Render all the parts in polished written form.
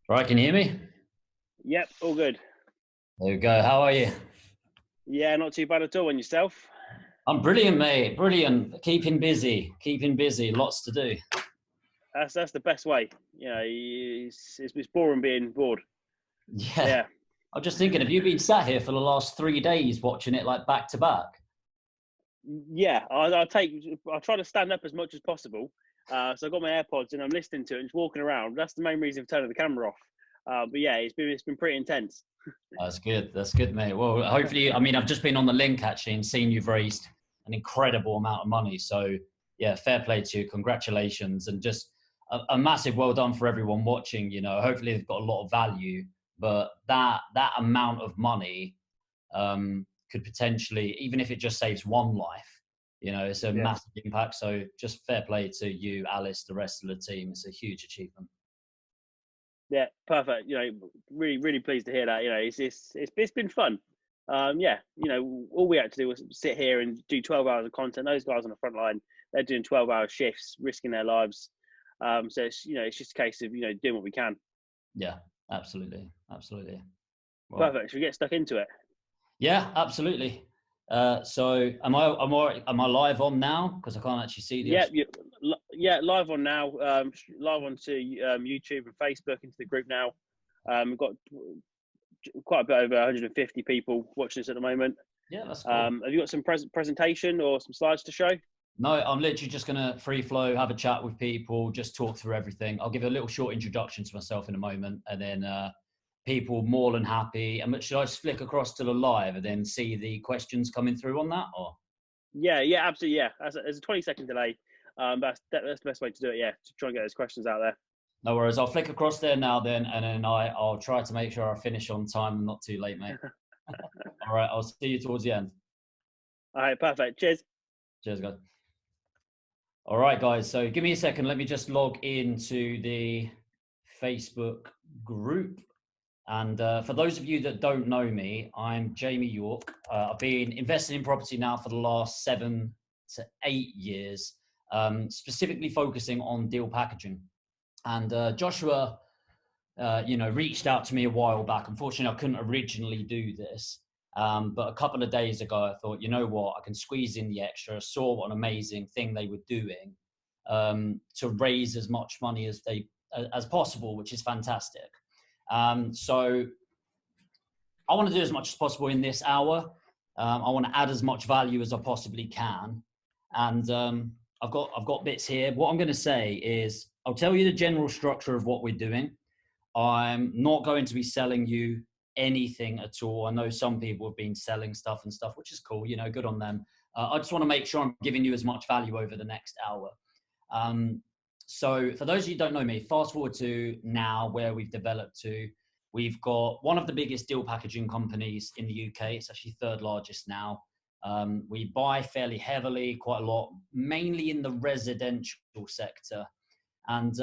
Right, can you hear me? Yep, all good. There we go. How are you? Yeah, not too bad at all. And yourself? I'm brilliant, mate. Brilliant. Keeping busy. Keeping busy. Lots to do. That's the best way. You know, it's boring being bored. Yeah. Yeah, I'm just thinking, have you been sat here for the last 3 days watching it like back to back? yeah. I try to stand up as much as possible. So I've got my AirPods and I'm listening to it and just walking around. That's the main reason for turning the camera off. But yeah, it's been pretty intense. That's good. That's good, mate. Well, hopefully, I mean, I've just been on the link actually and seen you've raised an incredible amount of money. So, yeah, fair play to you. Congratulations. And just a massive well done for everyone watching. You know, hopefully they've got a lot of value, but that amount of money could potentially, even if it just saves one life, you know, it's a Yeah, massive impact. So just fair play to you, Alice, the rest of the team. It's a huge achievement. yeah, perfect. Really pleased to hear that. It's been fun. Yeah, all we had to do was sit here and do 12 hours of content. Those guys on the front line, they're doing 12-hour shifts, risking their lives. So it's just a case of doing what we can. Yeah, absolutely. Absolutely. Well, Perfect. Should we get stuck into it? yeah, absolutely. So am I live on now? Because I can't actually see the. Yeah, yeah, live on now, live onto YouTube and Facebook into the group now. We've got quite a bit over 150 people watching this at the moment. Yeah, that's cool. Have you got some presentation or some slides to show? No, I'm literally just gonna free flow, have a chat with people, just talk through everything. I'll give a little short introduction to myself in a moment, and then people more than happy. And should I just flick across to the live and then see the questions coming through on that, or? Yeah, absolutely. Yeah, there's a 20-second delay. That's the best way to do it. Yeah, to try and get those questions out there. No worries. I'll flick across there now then, and then I'll try to make sure I finish on time and not too late, mate. All right, I'll see you towards the end. All right, perfect. Cheers. Cheers, guys. All right, guys. So give me a second. Let me just log into the Facebook group. And for those of you that don't know me, I'm Jamie York. I've been investing in property now for the last 7 to 8 years, specifically focusing on deal packaging. And Joshua, reached out to me a while back. Unfortunately, I couldn't originally do this. But a couple of days ago, I thought, you know what, I can squeeze in the extra. I saw what an amazing thing they were doing to raise as much money as possible, which is fantastic. So I want to do as much as possible in this hour. I want to add as much value as I possibly can. And I've got bits here. What I'm going to say is I'll tell you the general structure of what we're doing. I'm not going to be selling you anything at all. I know some people have been selling stuff, which is cool, good on them. I just want to make sure I'm giving you as much value over the next hour. So for those of you who don't know me, fast forward to now where we've developed to. We've got one of the biggest deal packaging companies in the UK. It's actually third largest now. We buy fairly heavily, quite a lot, mainly in the residential sector. And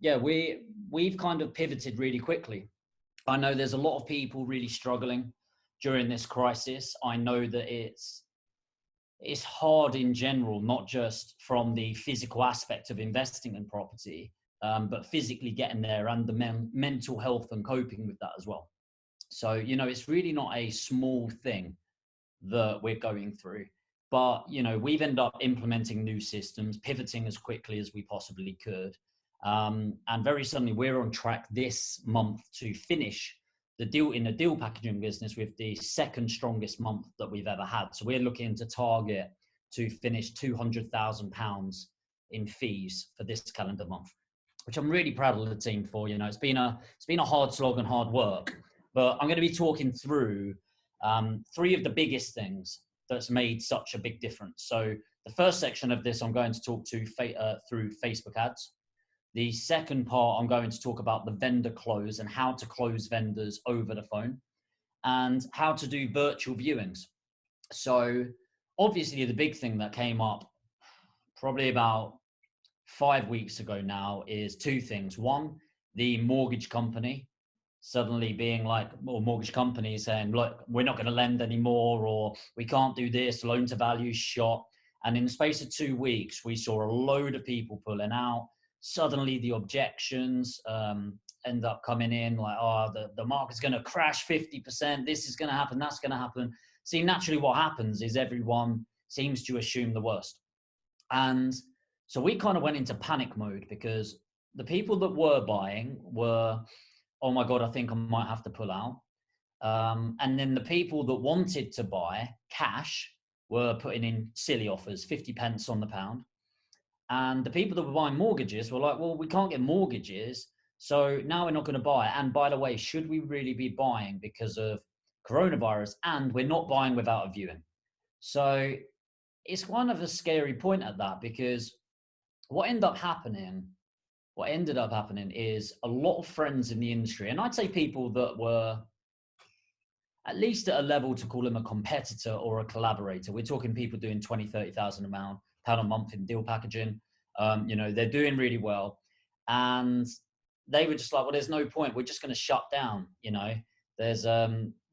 yeah, we've kind of pivoted really quickly. I know there's a lot of people really struggling during this crisis. I know that it's hard in general, not just from the physical aspect of investing in property, but physically getting there and the mental health and coping with that as well. So, it's really not a small thing that we're going through. But, we've ended up implementing new systems, pivoting as quickly as we possibly could. And very suddenly we're on track this month to finish the deal packaging business with the second strongest month that we've ever had. So we're looking to target to finish £200,000 in fees for this calendar month, which I'm really proud of the team for. It's been a hard slog and hard work, but I'm going to be talking through three of the biggest things that's made such a big difference. So the first section of this, I'm going to talk to through Facebook ads. The second part, I'm going to talk about the vendor close and how to close vendors over the phone and how to do virtual viewings. So obviously the big thing that came up probably about 5 weeks ago now is two things. One, the mortgage company suddenly being like, or mortgage company saying, look, we're not going to lend anymore, or we can't do this, loan to value shot. And in the space of 2 weeks, we saw a load of people pulling out. Suddenly the objections end up coming in like, oh, the market's going to crash 50%. This is going to happen. That's going to happen. See, naturally what happens is everyone seems to assume the worst. And so we kind of went into panic mode because the people that were buying were, oh my God, I think I might have to pull out. And then the people that wanted to buy cash were putting in silly offers, 50 pence on the pound. And the people that were buying mortgages were like, well, we can't get mortgages, so now we're not going to buy. And by the way, should we really be buying because of coronavirus? And we're not buying without a viewing. So it's kind of a scary point at that, because what ended up happening is a lot of friends in the industry, and I'd say people that were at least at a level to call them a competitor or a collaborator. We're talking people doing 20, 30,000 pound a month in deal packaging. They're doing really well. And they were just like, well, there's no point. We're just going to shut down.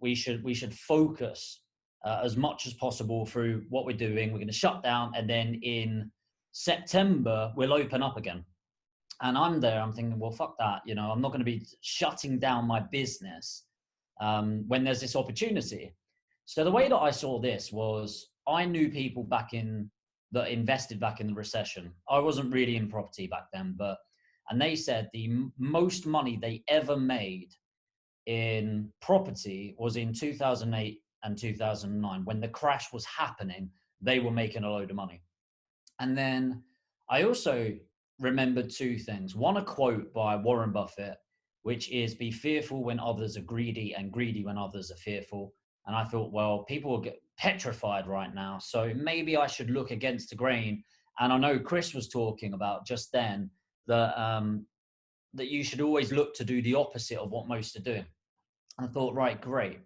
We should focus as much as possible through what we're doing. We're going to shut down. And then in September, we'll open up again. And I'm thinking, well, fuck that. I'm not going to be shutting down my business when there's this opportunity. So the way that I saw this was, I knew people that invested back in the recession. I wasn't really in property back then, and they said the most money they ever made in property was in 2008 and 2009. When the crash was happening, they were making a load of money. And then I also remembered two things. One, a quote by Warren Buffett, which is, be fearful when others are greedy and greedy when others are fearful. And I thought, well, people will get petrified right now, so maybe I should look against the grain. And I know Chris was talking about just then that you should always look to do the opposite of what most are doing. And I thought, right, great.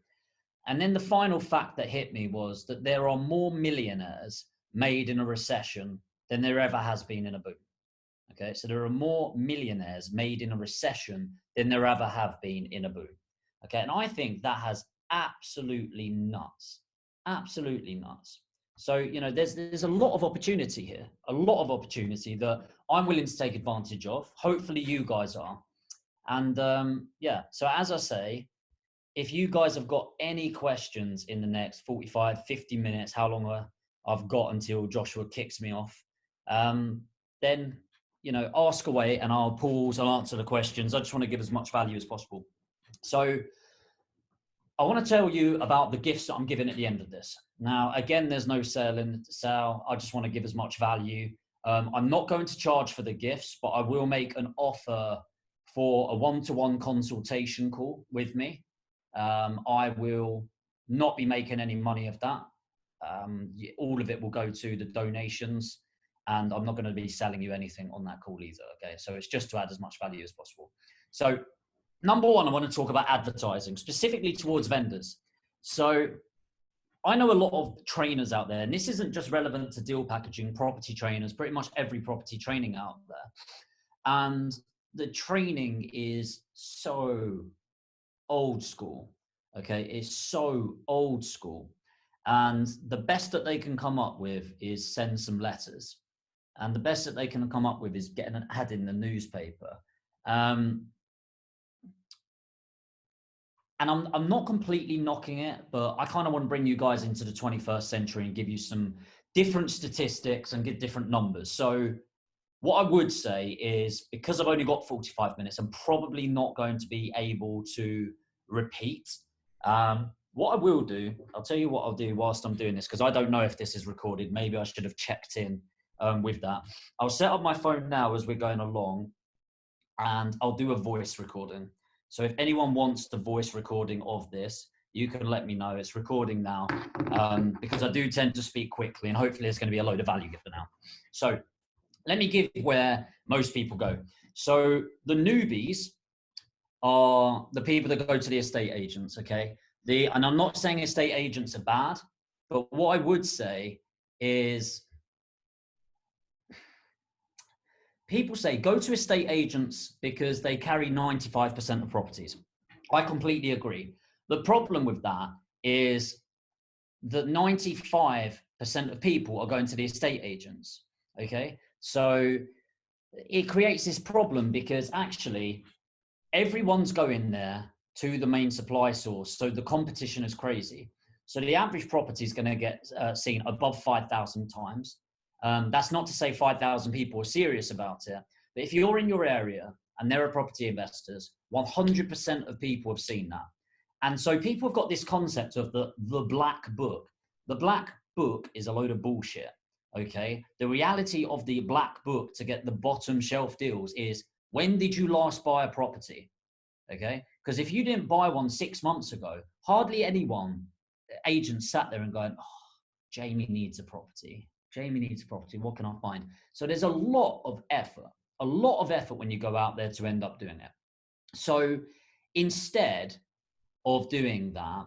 And then the final fact that hit me was that there are more millionaires made in a recession than there ever has been in a boom. Okay, so there are more millionaires made in a recession than there ever have been in a boom. Okay, and I think that has absolutely nuts. So, there's a lot of opportunity here, a lot of opportunity that I'm willing to take advantage of. Hopefully you guys are. And so as I say, if you guys have got any questions in the next 45, 50 minutes, how long I've got until Joshua kicks me off, then, ask away and I'll pause, I'll answer the questions. I just want to give as much value as possible. So I want to tell you about the gifts that I'm giving at the end of this. Now, again, there's no sale. I just want to give as much value. I'm not going to charge for the gifts, but I will make an offer for a one-to-one consultation call with me. I will not be making any money of that. All of it will go to the donations, and I'm not going to be selling you anything on that call either. Okay, so it's just to add as much value as possible. So number one, I want to talk about advertising, specifically towards vendors. So I know a lot of trainers out there, and this isn't just relevant to deal packaging, property trainers, pretty much every property training out there. And the training is so old school. Okay, it's so old school. And the best that they can come up with is send some letters. And the best that they can come up with is getting an ad in the newspaper. And I'm not completely knocking it, but I kind of want to bring you guys into the 21st century and give you some different statistics and give different numbers. So what I would say is, because I've only got 45 minutes, I'm probably not going to be able to repeat. What I will do, I'll tell you what I'll do whilst I'm doing this, because I don't know if this is recorded. Maybe I should have checked in with that. I'll set up my phone now as we're going along, and I'll do a voice recording. So if anyone wants the voice recording of this, you can let me know. It's recording now, because I do tend to speak quickly, and hopefully there's going to be a load of value given now. So let me give where most people go. So the newbies are the people that go to the estate agents, okay? And I'm not saying estate agents are bad, but what I would say is, people say go to estate agents because they carry 95% of properties. I completely agree. The problem with that is that 95% of people are going to the estate agents, okay? So it creates this problem, because actually everyone's going there to the main supply source. So the competition is crazy. So the average property is going to get seen above 5,000 times. That's not to say 5,000 people are serious about it. But if you're in your area and there are property investors, 100% of people have seen that. And so people have got this concept of the black book. The black book is a load of bullshit, okay? The reality of the black book to get the bottom shelf deals is, when did you last buy a property, okay? Because if you didn't buy one 6 months ago, hardly anyone, agents sat there and going, oh, Jamie needs a property. Jamie needs a property. What can I find? So there's a lot of effort when you go out there to end up doing it. So instead of doing that,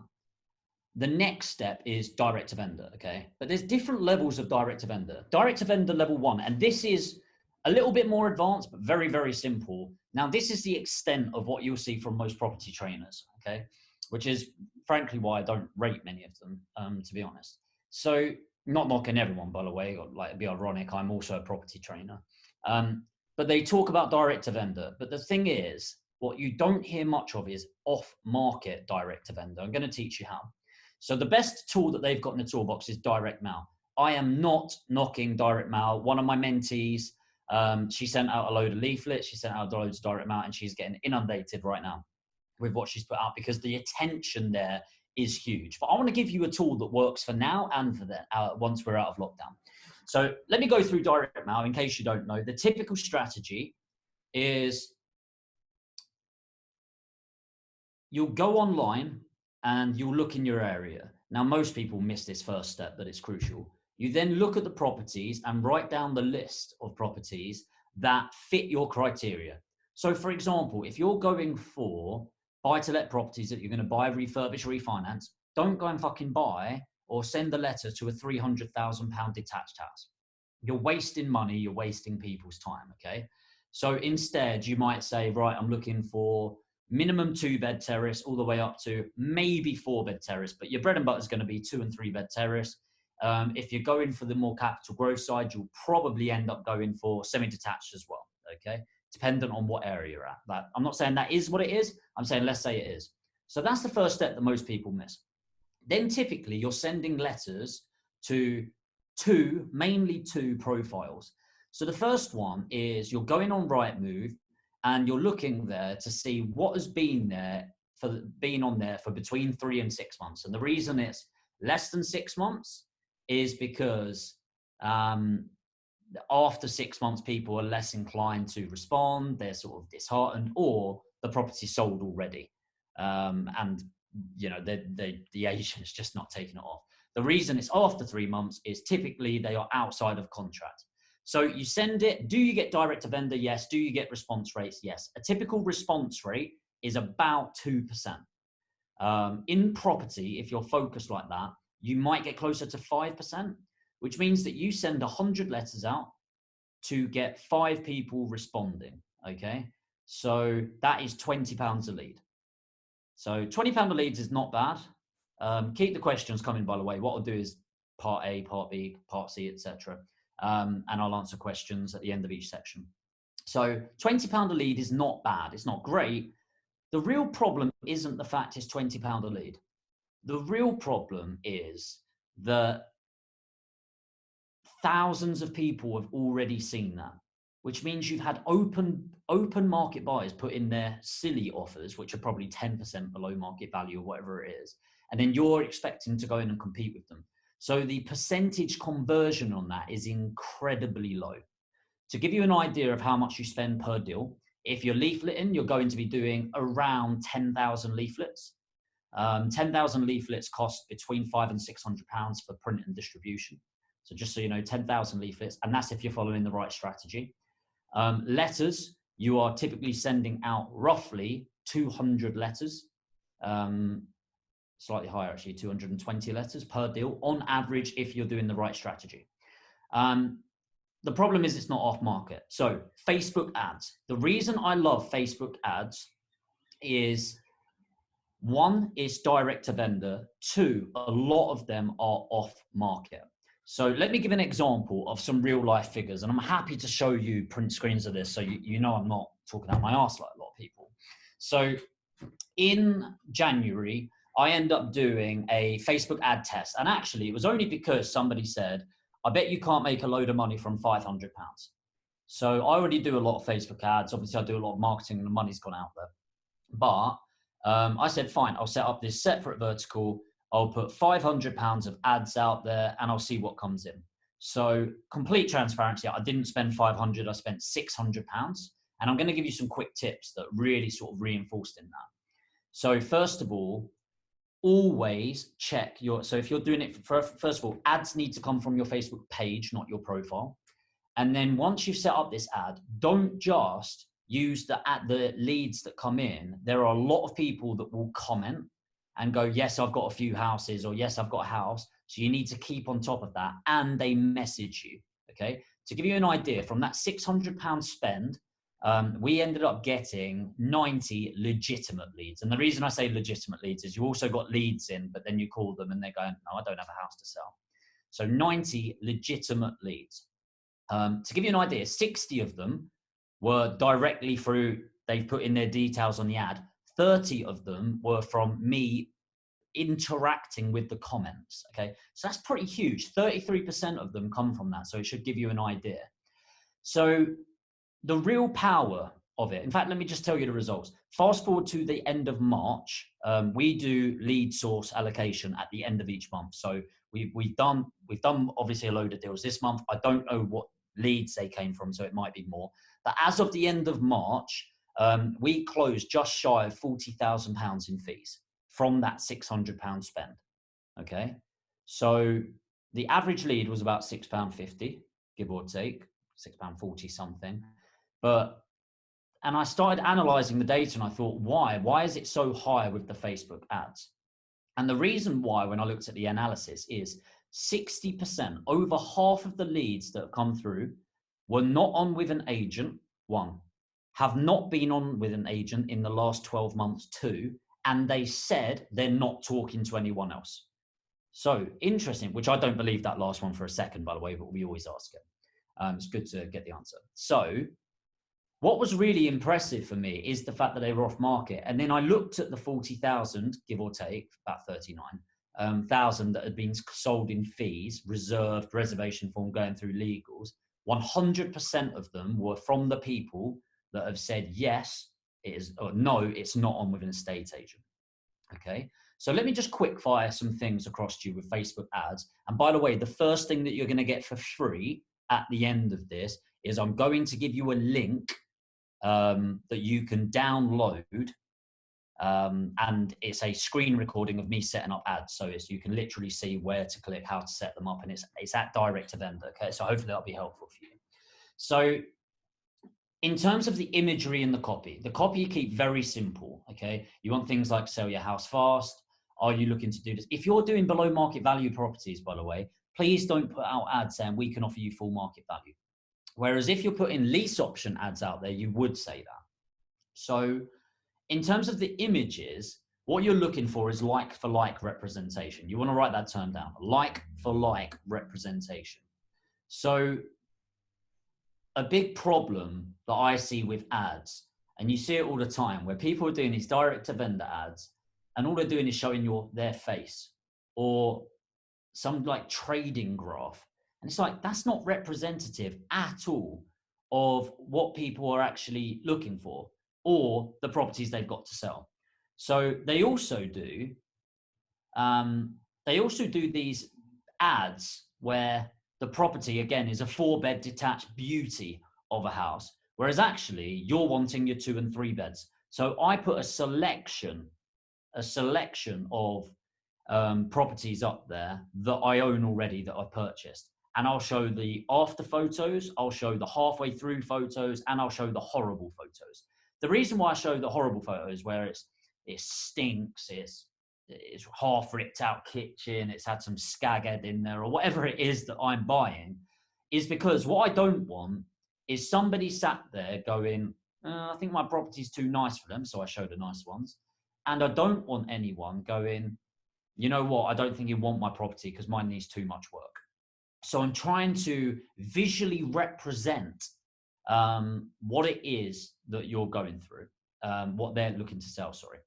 the next step is direct to vendor, okay? But there's different levels of direct to vendor. Direct to vendor level 1, and this is a little bit more advanced, but very, very simple. Now, this is the extent of what you'll see from most property trainers, okay? Which is frankly why I don't rate many of them, to be honest. So, not knocking everyone, by the way, like, it'd be ironic, I'm also a property trainer. But they talk about direct to vendor. But the thing is, what you don't hear much of is off-market direct to vendor. I'm going to teach you how. So the best tool that they've got in the toolbox is direct mail. I am not knocking direct mail. One of my mentees, she sent out a load of leaflets. She sent out loads of direct mail, and she's getting inundated right now with what she's put out because the attention there is huge. But I want to give you a tool that works for now and for then, once we're out of lockdown. So let me go through direct mail in case you don't know. The typical strategy is you'll go online and you'll look in your area. Now, most people miss this first step, but it's crucial. You then look at the properties and write down the list of properties that fit your criteria. So for example, if you're going for buy-to-let properties that you're going to buy, refurbish, refinance, don't go and fucking buy or send a letter to a £300,000 detached house. You're wasting money, you're wasting people's time, okay? So instead, you might say, right, I'm looking for minimum 2-bed terrace all the way up to maybe 4-bed terrace, but your bread and butter is going to be 2 and 3-bed terrace. If you're going for the more capital growth side, you'll probably end up going for semi-detached as well, okay? Dependent on what area you're at. I'm not saying that is what it is. I'm saying let's say it is. So that's the first step that most people miss. Then typically you're sending letters to mainly two profiles. So the first one is you're going on Rightmove and you're looking there to see what has been on there for between 3 and 6 months. And the reason it's less than 6 months is because after 6 months, people are less inclined to respond. They're sort of disheartened, or the property's sold already. And you know, the agent's just not taking it off. The reason it's after 3 months is typically they are outside of contract. So you send it. Do you get direct to vendor? Yes. Do you get response rates? Yes. A typical response rate is about 2%. In property, if you're focused like that, you might get closer to 5%, which means that you send 100 letters out to get 5 people responding, okay? So that is £20 a lead. So £20 a lead is not bad. Keep the questions coming, by the way. What I'll do is part A, part B, part C, etc. And I'll answer questions at the end of each section. So £20 a lead is not bad. It's not great. The real problem isn't the fact it's £20 a lead. The real problem is that thousands of people have already seen that, which means you've had open market buyers put in their silly offers, which are probably 10% below market value or whatever it is. And then you're expecting to go in and compete with them. So the percentage conversion on that is incredibly low. To give you an idea of how much you spend per deal, if you're leafleting, you're going to be doing around 10,000 leaflets. 10,000 leaflets cost between £500 and £600 for print and distribution. So just so you know, 10,000 leaflets, and that's if you're following the right strategy. Letters, you are typically sending out roughly 200 letters, slightly higher actually, 220 letters per deal on average if you're doing the right strategy. The problem is it's not off market. So Facebook ads. The reason I love Facebook ads is, 1, is direct to vendor. 2, a lot of them are off market. So let me give an example of some real life figures, and I'm happy to show you print screens of this so you know I'm not talking out my arse like a lot of people. So in January, I ended up doing a Facebook ad test. And actually, it was only because somebody said, I bet you can't make a load of money from £500. So I already do a lot of Facebook ads. Obviously, I do a lot of marketing and the money's gone out there. But I said, fine, I'll set up this separate vertical. I'll put £500 of ads out there and I'll see what comes in. So complete transparency, I didn't spend 500, I spent £600. And I'm going to give you some quick tips that really sort of reinforced in that. So first of all, always check so if you're doing it, first of all, ads need to come from your Facebook page, not your profile. And then once you've set up this ad, don't just use the leads that come in. There are a lot of people that will comment and go, yes, I've got a few houses, or yes, I've got a house. So you need to keep on top of that. And they message you, okay? To give you an idea, from that £600 spend, we ended up getting 90 legitimate leads. And the reason I say legitimate leads is you also got leads in, but then you call them and they're going, no, I don't have a house to sell. So 90 legitimate leads. To give you an idea, 60 of them were directly through, they've put in their details on the ad. 30 of them were from me interacting with the comments, okay? So that's pretty huge. 33% of them come from that, so it should give you an idea. So the real power of it, in fact, let me just tell you the results. Fast forward to the end of March, we do lead source allocation at the end of each month. So we've done obviously a load of deals this month. I don't know what leads they came from, so it might be more. But as of the end of March, we closed just shy of £40,000 in fees from that £600 spend. Okay, so the average lead was about £6.50, give or take, £6.40 something. And I started analyzing the data and I thought, why is it so high with the Facebook ads? And the reason why, when I looked at the analysis, is 60%, over half of the leads that have come through were not on with an agent, one, have not been on with an agent in the last 12 months, two, and they said they're not talking to anyone else. So interesting, which I don't believe that last one for a second, by the way, but we always ask it. It's good to get the answer. So what was really impressive for me is the fact that they were off market. And then I looked at the 40,000, give or take, about 39,000 that had been sold in fees, reserved, reservation form, going through legals. 100% of them were from the people that have said, yes, it is, or no, it's not on with an estate agent. Okay. So let me just quick fire some things across to you with Facebook ads. And by the way, the first thing that you're going to get for free at the end of this is I'm going to give you a link that you can download, and it's a screen recording of me setting up ads. So you can literally see where to click, how to set them up, and it's at direct to vendor. Okay, so hopefully that'll be helpful for you. So in terms of the imagery and the copy you keep very simple. Okay, you want things like sell your house fast. Are you looking to do this? If you're doing below market value properties, by the way, please don't put out ads saying we can offer you full market value. Whereas if you're putting lease option ads out there, you would say that. So in terms of the images, what you're looking for is like for like representation. You want to write that term down, like for like representation. So a big problem that I see with ads, and you see it all the time, where people are doing these direct to vendor ads and all they're doing is showing their face or some like trading graph. And it's like, that's not representative at all of what people are actually looking for or the properties they've got to sell. So they also do these ads where the property, again, is a 4-bed detached beauty of a house, whereas actually you're wanting your 2 and 3 beds. So I put a selection of properties up there that I own already, that I've purchased. And I'll show the after photos, I'll show the halfway through photos, and I'll show the horrible photos. The reason why I show the horrible photos, where it stinks, it's half ripped out kitchen, it's had some skag head in there, or whatever it is that I'm buying, is because what I don't want is somebody sat there going, I think my property's too nice for them, so I show the nice ones. And I don't want anyone going, you know what, I don't think you want my property because mine needs too much work. So I'm trying to visually represent what it is that you're going through. what they're looking to sell, sorry.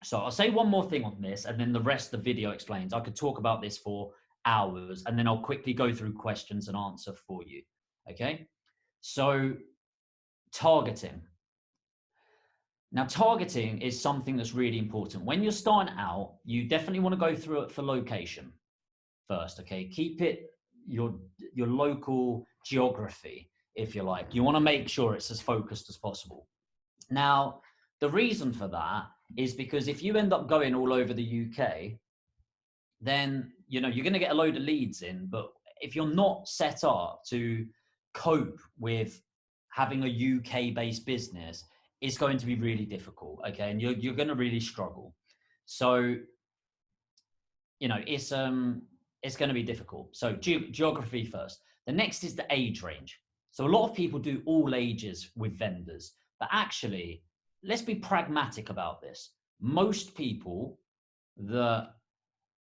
So I'll say one more thing on this, and then the rest of the video explains. I could talk about this for hours, and then I'll quickly go through questions and answer for you. Okay. So targeting. Now, targeting is something that's really important. When you're starting out, you definitely want to go through it for location first. Okay. Keep it your local geography, if you like. You want to make sure it's as focused as possible. Now, the reason for that is because if you end up going all over the UK, then you're going to get a load of leads in. But if you're not set up to cope with having a UK based business, it's going to be really difficult. Okay. And you're going to really struggle. So, it's going to be difficult. So geography first. The next is the age range. So a lot of people do all ages with vendors, but actually, let's be pragmatic about this. Most people that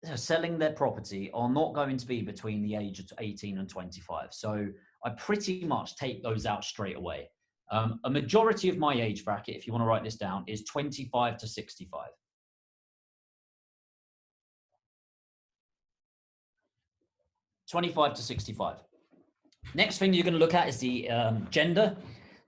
are selling their property are not going to be between the age of 18 and 25. So I pretty much take those out straight away. A majority of my age bracket, if you want to write this down, is 25 to 65. 25 to 65. Next thing you're going to look at is the gender.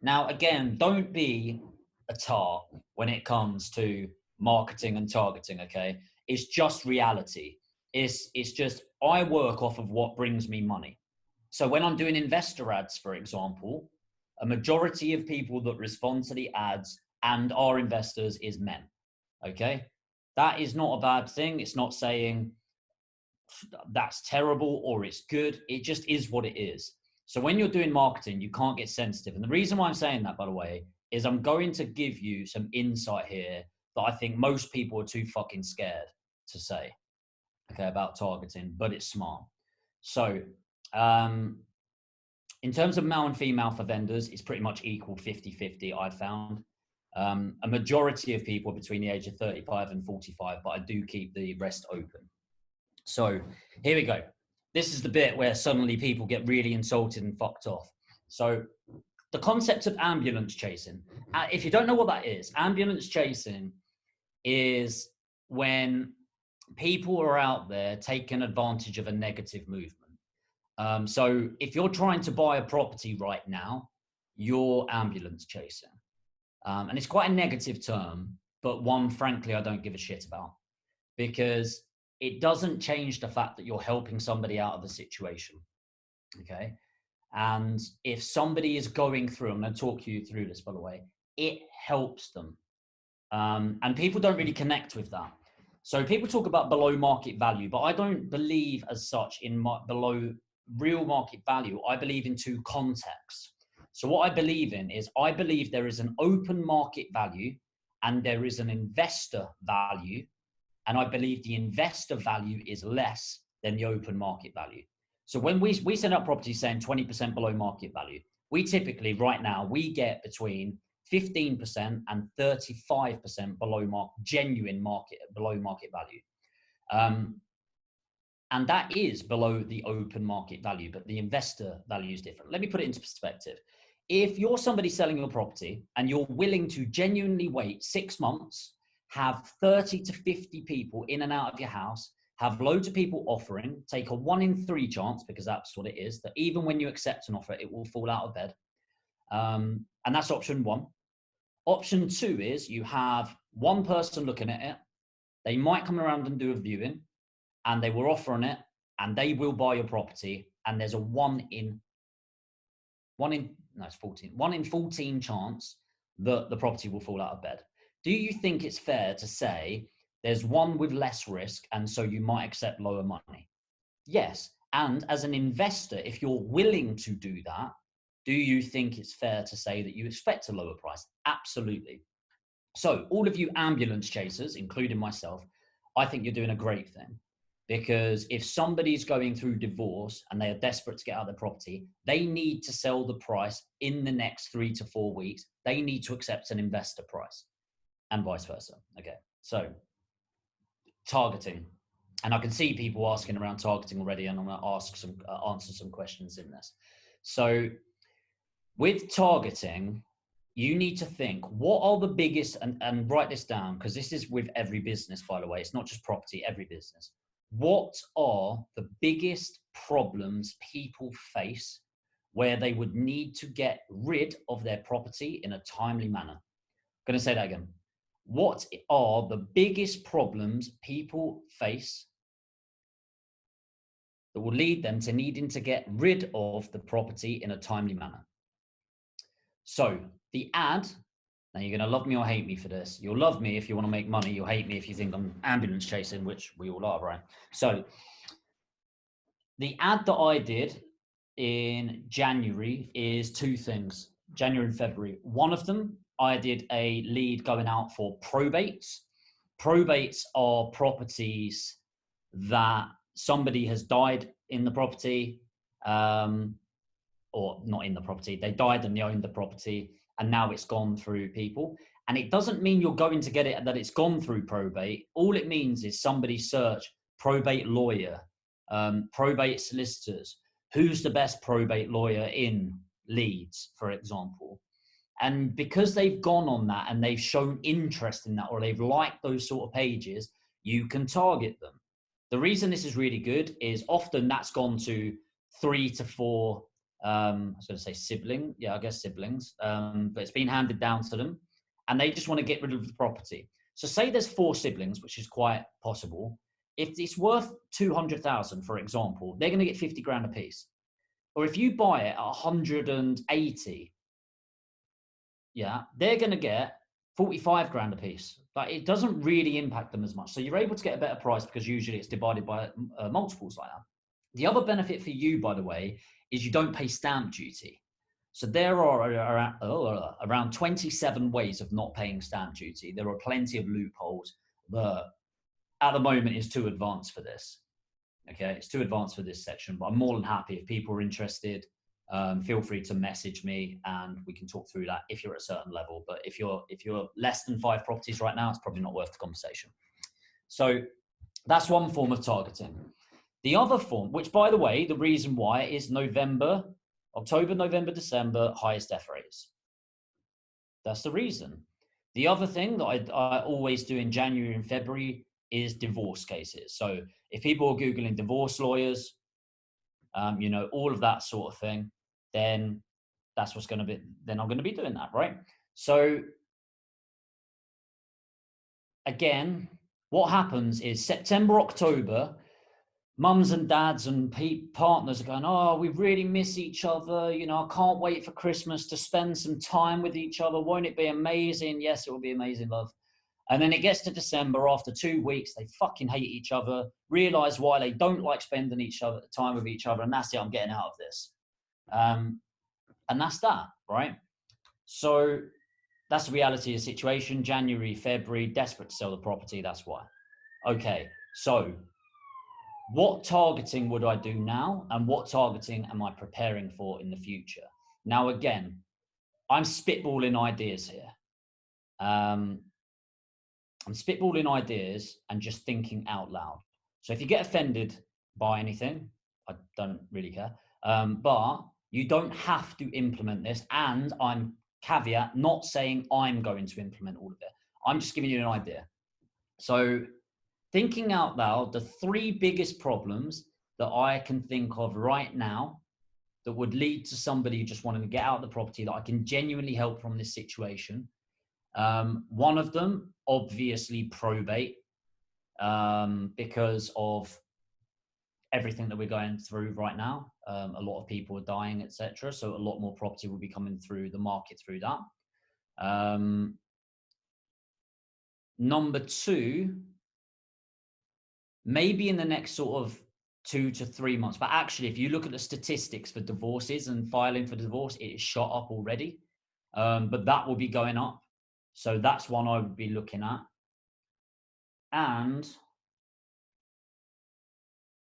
Now, again, don't be a tart when it comes to marketing and targeting, okay? It's just reality. It's just, I work off of what brings me money. So when I'm doing investor ads, for example, a majority of people that respond to the ads and are investors is men, okay? That is not a bad thing. It's not saying that's terrible or it's good. It just is what it is. So when you're doing marketing, you can't get sensitive. And the reason why I'm saying that, by the way, is I'm going to give you some insight here that I think most people are too fucking scared to say, okay, about targeting, but it's smart. So in terms of male and female for vendors, it's pretty much equal 50-50, I've found. A majority of people are between the age of 35 and 45, but I do keep the rest open. So here we go. This is the bit where suddenly people get really insulted and fucked off. So the concept of ambulance chasing, if you don't know what that is, ambulance chasing is when people are out there taking advantage of a negative movement. So if you're trying to buy a property right now, you're ambulance chasing. And it's quite a negative term, but one, frankly, I don't give a shit about, because it doesn't change the fact that you're helping somebody out of a situation. Okay. And if somebody is going through, I'm going to talk you through this, by the way, it helps them. And people don't really connect with that. So people talk about below market value, but I don't believe as such in below real market value. I believe in two contexts. So what I believe in is, I believe there is an open market value and there is an investor value. And I believe the investor value is less than the open market value. So when we send out properties saying 20% below market value, we typically right now, we get between 15% and 35% below genuine market, below market value. And that is below the open market value, but the investor value is different. Let me put it into perspective. If you're somebody selling your property and you're willing to genuinely wait 6 months, have 30 to 50 people in and out of your house, have loads of people offering, take a 1 in 3 chance, because that's what it is, that even when you accept an offer, it will fall out of bed. And that's option 1. Option 2 is you have one person looking at it. They might come around and do a viewing, and they will offer on it, and they will buy your property. And there's a 1 in 14 chance that the property will fall out of bed. Do you think it's fair to say there's one with less risk, and so you might accept lower money? Yes. And as an investor, if you're willing to do that, do you think it's fair to say that you expect a lower price? Absolutely. So all of you ambulance chasers, including myself, I think you're doing a great thing. Because if somebody's going through divorce and they are desperate to get out of their property, they need to sell the price in the next 3 to 4 weeks. They need to accept an investor price, and vice versa. Okay, so targeting. And I can see people asking around targeting already, and I'm going to answer some questions in this. So with targeting, you need to think, what are the biggest, and write this down, because this is with every business, by the way, it's not just property, every business. What are the biggest problems people face where they would need to get rid of their property in a timely manner? I'm going to say that again. What are the biggest problems people face that will lead them to needing to get rid of the property in a timely manner? So the ad, now you're going to love me or hate me for this. You'll love me if you want to make money. You'll hate me if you think I'm ambulance chasing, which we all are, right? So the ad that I did in January is two things, January and February. One of them, I did a lead going out for probates. Probates are properties that somebody has died in the property, or not in the property, they died and they owned the property, and now it's gone through people. And it doesn't mean you're going to get it, that it's gone through probate. All it means is somebody search probate lawyer, probate solicitors, who's the best probate lawyer in Leeds, for example. And because they've gone on that and they've shown interest in that, or they've liked those sort of pages, you can target them. The reason this is really good is often that's gone to 3 to 4, I was going to say sibling. Yeah, I guess siblings. But it's been handed down to them and they just want to get rid of the property. So say there's 4 siblings, which is quite possible. If it's worth 200,000, for example, they're going to get 50 grand a piece. Or if you buy it at 180, yeah, they're going to get 45 grand a piece. But it doesn't really impact them as much. So you're able to get a better price because usually it's divided by multiples like that. The other benefit for you, by the way, is you don't pay stamp duty. So there are around 27 ways of not paying stamp duty. There are plenty of loopholes, but at the moment it's too advanced for this. Okay, it's too advanced for this section, but I'm more than happy if people are interested. Feel free to message me and we can talk through that if you're at a certain level. But if you're less than 5 properties right now, it's probably not worth the conversation. So that's one form of targeting. The other form, which by the way, the reason why is October, November, December, highest death rates. That's the reason. The other thing that I always do in January and February is divorce cases. So if people are Googling divorce lawyers, all of that sort of thing, then that's what's going to be, then I'm going to be doing that, right? So again, what happens is September, October, mums and dads and partners are going, oh, we really miss each other. I can't wait for Christmas to spend some time with each other. Won't it be amazing? Yes, it will be amazing, love. And then it gets to December, after 2 weeks, they fucking hate each other, realize why they don't like spending time with each other. And that's it, I'm getting out of this. And that's that, right? So that's the reality of the situation. January, February, desperate to sell the property. That's why. Okay, so what targeting would I do now? And what targeting am I preparing for in the future? Now, again, I'm spitballing ideas here. I'm spitballing ideas and just thinking out loud. So if you get offended by anything, I don't really care. But you don't have to implement this. And I'm caveat, not saying I'm going to implement all of it. I'm just giving you an idea. So thinking out loud, the 3 biggest problems that I can think of right now that would lead to somebody just wanting to get out of the property that I can genuinely help from this situation. One of them, obviously probate, because of everything that we're going through right now. A lot of people are dying, etc. So a lot more property will be coming through the market through that. Number 2, maybe in the next sort of 2 to 3 months. But actually, if you look at the statistics for divorces and filing for divorce, it is shot up already. But that will be going up. So that's one I would be looking at. And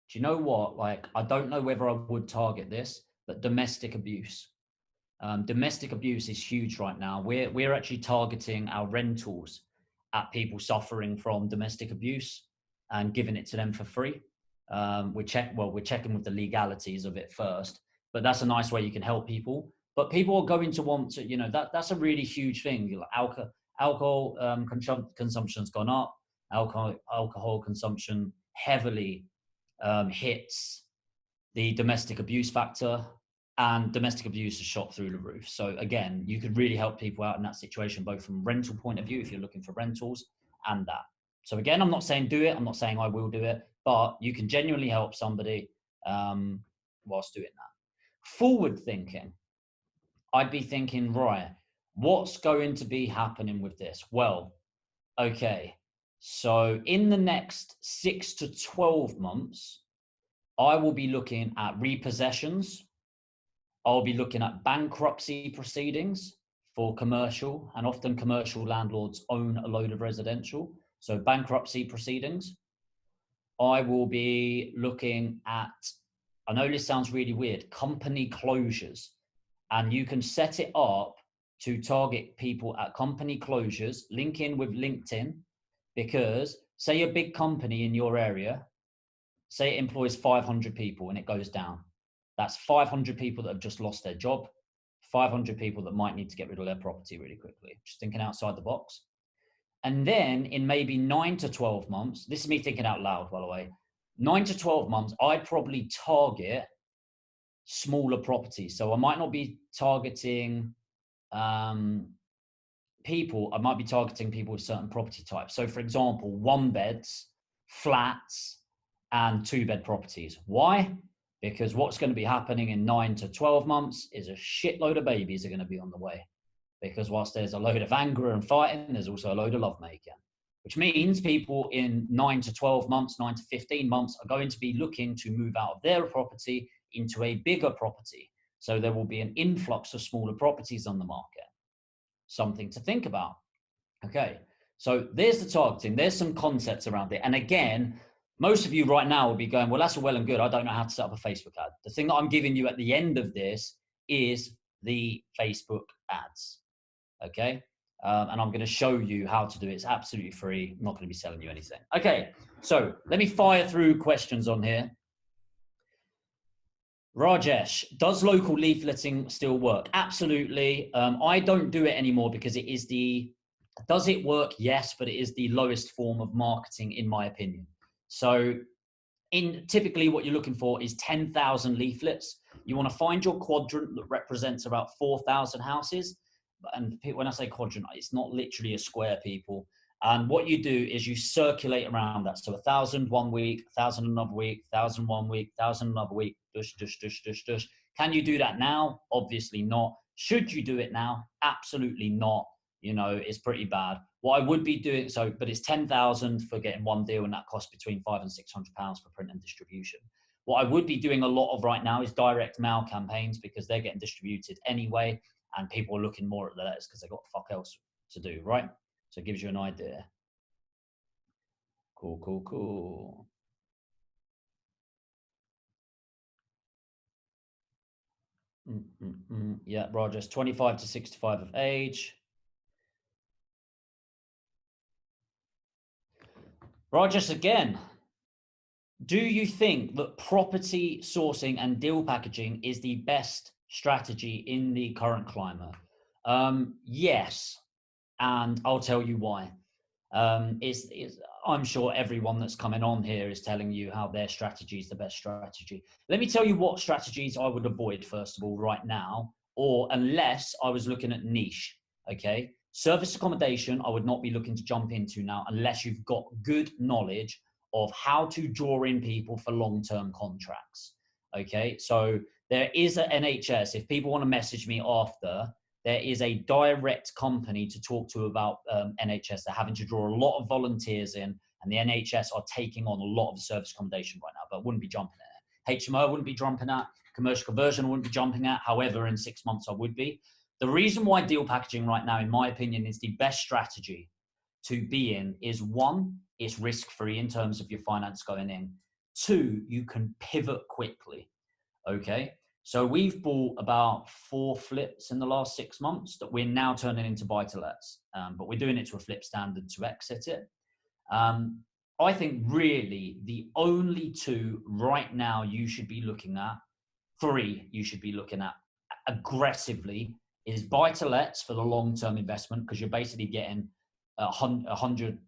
do you know what? Like, I don't know whether I would target this, but domestic abuse. Domestic abuse is huge right now. We're actually targeting our rentals at people suffering from domestic abuse and giving it to them for free. We're checking with the legalities of it first, but that's a nice way you can help people. But people are going to want to, that's a really huge thing. Like alcohol consumption's gone up. Alcohol consumption heavily hits the domestic abuse factor, and domestic abuse has shot through the roof. So again, you could really help people out in that situation, both from a rental point of view, if you're looking for rentals, and that. So again, I'm not saying do it. I'm not saying I will do it, but you can genuinely help somebody whilst doing that. Forward thinking, I'd be thinking, right, what's going to be happening with this? Well, okay, so in the next 6 to 12 months, I will be looking at repossessions. I'll be looking at bankruptcy proceedings for commercial, and often commercial landlords own a load of residential. So bankruptcy proceedings. I will be looking at, I know this sounds really weird, company closures. And you can set it up to target people at company closures, link in with LinkedIn, because say a big company in your area, say it employs 500 people and it goes down. That's 500 people that have just lost their job, 500 people that might need to get rid of their property really quickly. Just thinking outside the box. And then in maybe 9 to 12 months, this is me thinking out loud, by the way, 9 to 12 months, I'd probably target smaller properties. So I might not be targeting people, I might be targeting people with certain property types. So for example, 1-beds, flats, and 2-bed properties. Why? Because what's going to be happening in 9 to 12 months is a shitload of babies are going to be on the way. Because whilst there's a load of anger and fighting, there's also a load of lovemaking. Which means people in 9 to 12 months, 9 to 15 months are going to be looking to move out of their property into a bigger property. So there will be an influx of smaller properties on the market. Something to think about. Okay, so there's the targeting. There's some concepts around it. And again, most of you right now will be going, well, that's all well and good. I don't know how to set up a Facebook ad. The thing that I'm giving you at the end of this is the Facebook ads. Okay, and I'm going to show you how to do it. It's absolutely free. I'm not going to be selling you anything. Okay, so let me fire through questions on here. Rajesh, does local leafleting still work? Absolutely. I don't do it anymore because it is does it work? Yes, but it is the lowest form of marketing in my opinion. So typically what you're looking for is 10,000 leaflets. You want to find your quadrant that represents about 4,000 houses. And when I say quadrant, it's not literally a square, people. And what you do is you circulate around that. So 1,000 one week, 1,000 another week, 1,000 one week, 1,000 another week, dush, dush, dush, dush, dush. Can you do that now? Obviously not. Should you do it now? Absolutely not. It's pretty bad. What I would be doing, but it's 10,000 for getting one deal, and that costs between £500 and £600 for print and distribution. What I would be doing a lot of right now is direct mail campaigns, because they're getting distributed anyway, and people are looking more at the letters because they've got fuck else to do, right? So it gives you an idea. Cool, cool, cool. Yeah, Rogers, 25 to 65 of age. Rogers again. Do you think that property sourcing and deal packaging is the best strategy in the current climate? Yes, and I'll tell you why. I'm sure everyone that's coming on here is telling you how their strategy is the best strategy. Let me tell you what strategies I would avoid, first of all, right now, or unless I was looking at niche, okay? Service accommodation, I would not be looking to jump into now unless you've got good knowledge of how to draw in people for long-term contracts, okay? So there is an NHS. If people want to message me after, there is a direct company to talk to about NHS. They're having to draw a lot of volunteers in, and the NHS are taking on a lot of the service accommodation right now, but I wouldn't be jumping at it. HMO I wouldn't be jumping at. Commercial conversion I wouldn't be jumping at. However, in 6 months I would be. The reason why deal packaging right now, in my opinion, is the best strategy to be in is, one, it's risk-free in terms of your finance going in. Two, you can pivot quickly, okay? So we've bought about 4 flips in the last 6 months that we're now turning into buy-to-lets, but we're doing it to a flip standard to exit it. I think really the only 2 right now you should be looking at, 3 you should be looking at, aggressively is buy-to-lets for the long-term investment, because you're basically getting a hundred,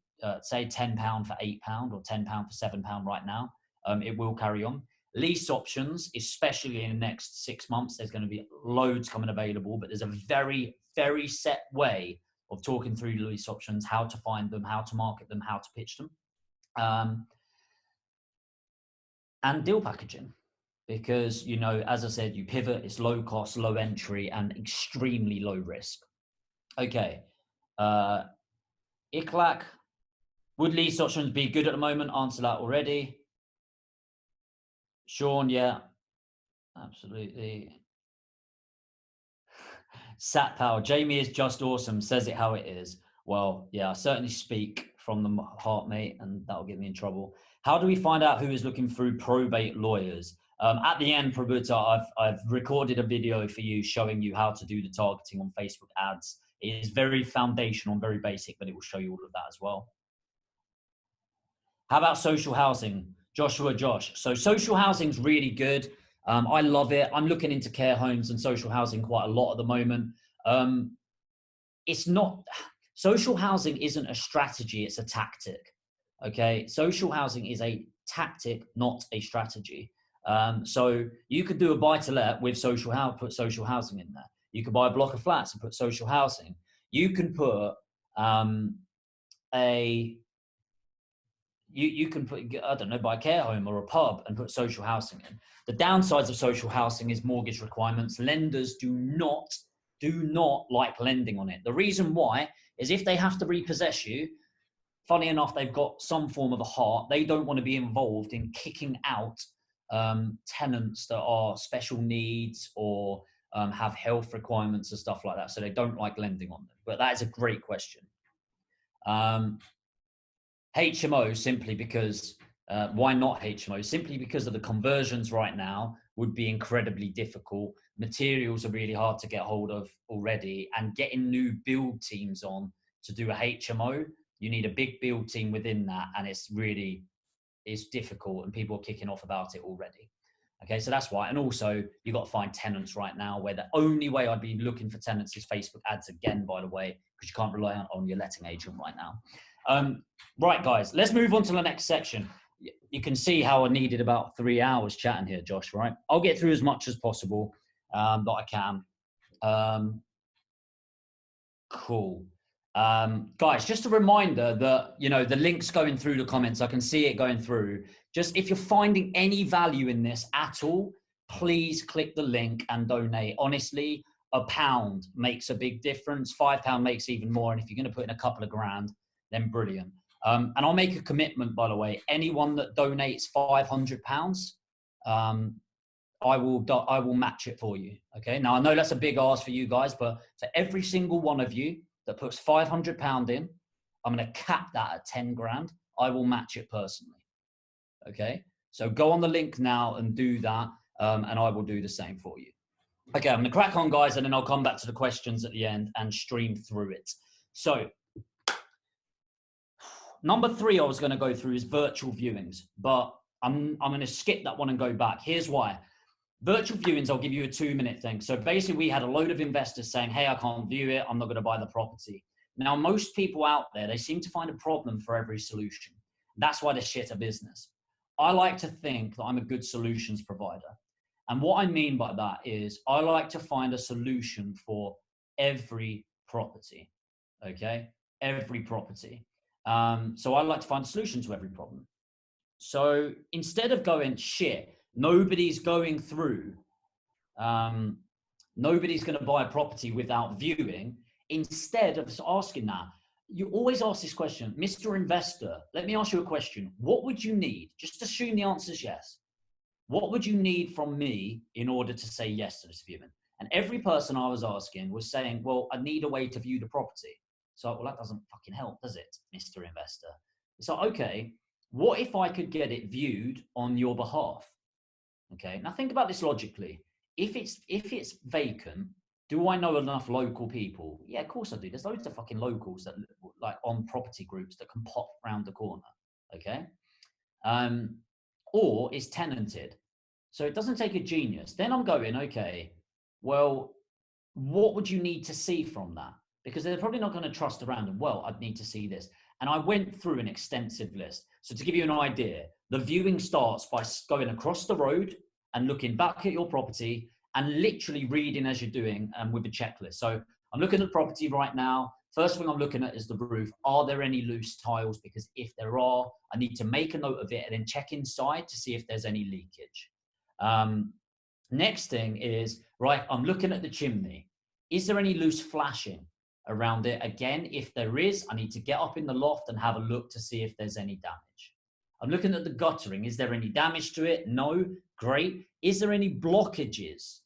say £10 for £8 or £10 for £7 right now. It will carry on. Lease options, especially in the next 6 months, there's going to be loads coming available, but there's a very, very set way of talking through lease options, how to find them, how to market them, how to pitch them. And deal packaging, because, you know, as I said, you pivot, it's low cost, low entry, and extremely low risk. Okay. Iklak, would lease options be good at the moment? Answer that already. Sean, yeah, absolutely. Sat Power, Jamie is just awesome, says it how it is. Well, yeah, I certainly speak from the heart, mate, and that'll get me in trouble. How do we find out who is looking through probate lawyers? At the end, Prabhuta, I've recorded a video for you showing you how to do the targeting on Facebook ads. It is very foundational and very basic, but it will show you all of that as well. How about social housing? Josh. So social housing is really good. I love it. I'm looking into care homes and social housing quite a lot at the moment. It's not, social housing isn't a strategy, it's a tactic. Okay. Social housing is a tactic, not a strategy. So you could do a buy to let with social housing, put social housing in there. You could buy a block of flats and put social housing. You can put you can put, I don't know, buy a care home or a pub and put social housing in. The downsides of social housing is mortgage requirements. Lenders do not like lending on it. The reason why is if they have to repossess you, funny enough, they've got some form of a heart. They don't want to be involved in kicking out tenants that are special needs or have health requirements and stuff like that. So they don't like lending on them. But that is a great question. HMO, simply because, why not HMO? Simply because of the conversions right now would be incredibly difficult. Materials are really hard to get hold of already, and getting new build teams on to do a HMO, you need a big build team within that, and it's difficult, and people are kicking off about it already. Okay, so that's why. And also, you've got to find tenants right now, where the only way I'd be looking for tenants is Facebook ads again, by the way, because you can't rely on your letting agent right now. Right, guys, let's move on to the next section. You can see how I needed about 3 hours chatting here, Josh, right? I'll get through as much as possible that I can. Cool. Guys, just a reminder that, you know, the link's going through the comments. I can see it going through. Just if you're finding any value in this at all, please click the link and donate. Honestly, £1 makes a big difference. £5 makes even more. And if you're going to put in a couple of grand, then brilliant. And I'll make a commitment, by the way. Anyone that donates £500, I will match it for you. Okay. Now I know that's a big ask for you guys, but for every single one of you that puts £500 in, I'm going to cap that at 10 grand. I will match it personally. Okay. So go on the link now and do that. And I will do the same for you. Okay. I'm going to crack on, guys, and then I'll come back to the questions at the end and stream through it. So number 3 I was going to go through is virtual viewings, but I'm going to skip that one and go back. Here's why. Virtual viewings, I'll give you a 2-minute thing. So basically we had a load of investors saying, hey, I can't view it. I'm not going to buy the property. Now, most people out there, they seem to find a problem for every solution. That's why they're shit at business. I like to think that I'm a good solutions provider. And what I mean by that is I like to find a solution for every property, okay? Every property. So I like to find a solution to every problem. So instead of going, shit, nobody's going through, nobody's going to buy a property without viewing, instead of asking that, you always ask this question, Mr. Investor, let me ask you a question. What would you need? Just assume the answer is yes. What would you need from me in order to say yes to this viewing? And every person I was asking was saying, well, I need a way to view the property. So, well, that doesn't fucking help, does it, Mr. Investor? So, okay, what if I could get it viewed on your behalf? Okay, now think about this logically. If it's vacant, do I know enough local people? Yeah, of course I do. There's loads of fucking locals that like on property groups that can pop around the corner. Okay, or it's tenanted, so it doesn't take a genius. Then I'm going, okay, Well, what would you need to see from that? Because they're probably not going to trust a random. Well, I'd need to see this. And I went through an extensive list. So to give you an idea, the viewing starts by going across the road and looking back at your property and literally reading as you're doing with a checklist. So I'm looking at the property right now. First thing I'm looking at is the roof. Are there any loose tiles? Because if there are, I need to make a note of it and then check inside to see if there's any leakage. Next thing is, right, I'm looking at the chimney. Is there any loose flashing around it? Again, if there is, I need to get up in the loft and have a look to see if there's any damage. I'm looking at the guttering. Is there any damage to it? No. Great. Is there any blockages?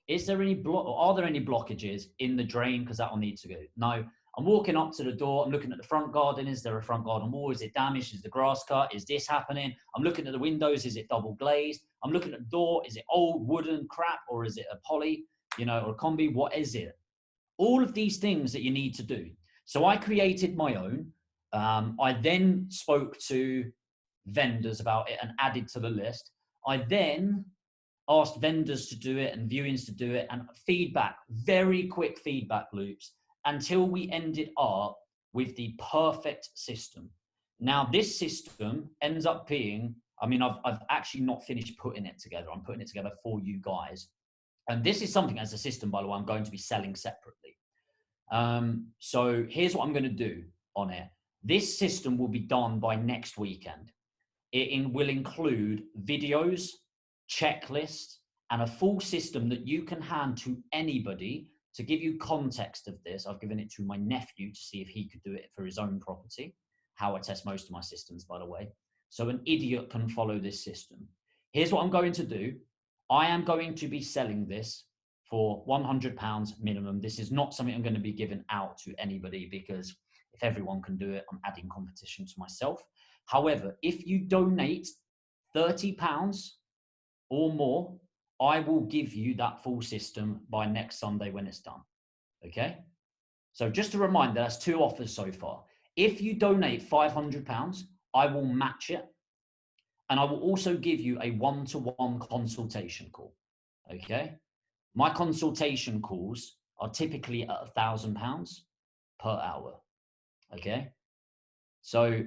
Are there any blockages in the drain? Because that will need to go. No. I'm walking up to the door. I'm looking at the front garden. Is there a front garden wall? Is it damaged? Is the grass cut? Is this happening? I'm looking at the windows. Is it double glazed? I'm looking at the door. Is it old wooden crap or is it a poly, or a combi? What is it? All of these things that you need to do. So I created my own. I then spoke to vendors about it and added to the list. I then asked vendors to do it and viewings to do it and feedback, very quick feedback loops until we ended up with the perfect system. Now, this system ends up being, I've actually not finished putting it together. I'm putting it together for you guys. And this is something as a system, by the way, I'm going to be selling separately. So here's what I'm going to do on it. This system will be done by next weekend. It will include videos, checklists, and a full system that you can hand to anybody. To give you context of this, I've given it to my nephew to see if he could do it for his own property. How I test most of my systems, by the way. So an idiot can follow this system. Here's what I'm going to do. I am going to be selling this for £100 minimum. This is not something I'm going to be giving out to anybody because if everyone can do it, I'm adding competition to myself. However, if you donate £30 or more, I will give you that full system by next Sunday when it's done. Okay? So just a reminder, that's 2 offers so far. If you donate £500, I will match it. And I will also give you a one-to-one consultation call. Okay? My consultation calls are typically at £1,000 per hour. Okay? So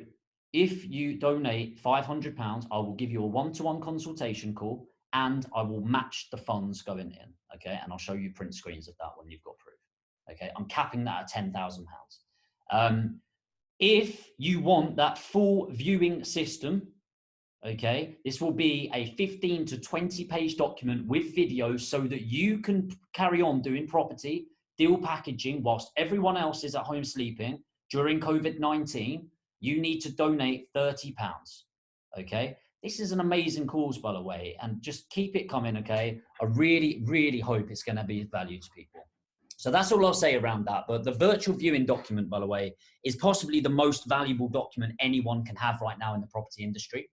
if you donate £500, I will give you a one-to-one consultation call and I will match the funds going in. Okay. And I'll show you print screens of that when you've got proof. Okay. I'm capping that at £10,000. If you want that full viewing system, okay, this will be a 15 to 20 page document with videos so that you can carry on doing property, deal packaging whilst everyone else is at home sleeping during COVID-19. You need to donate £30. Okay. This is an amazing cause, by the way, and just keep it coming. Okay. I really, really hope it's going to be of value to people. So that's all I'll say around that. But the virtual viewing document, by the way, is possibly the most valuable document anyone can have right now in the property industry.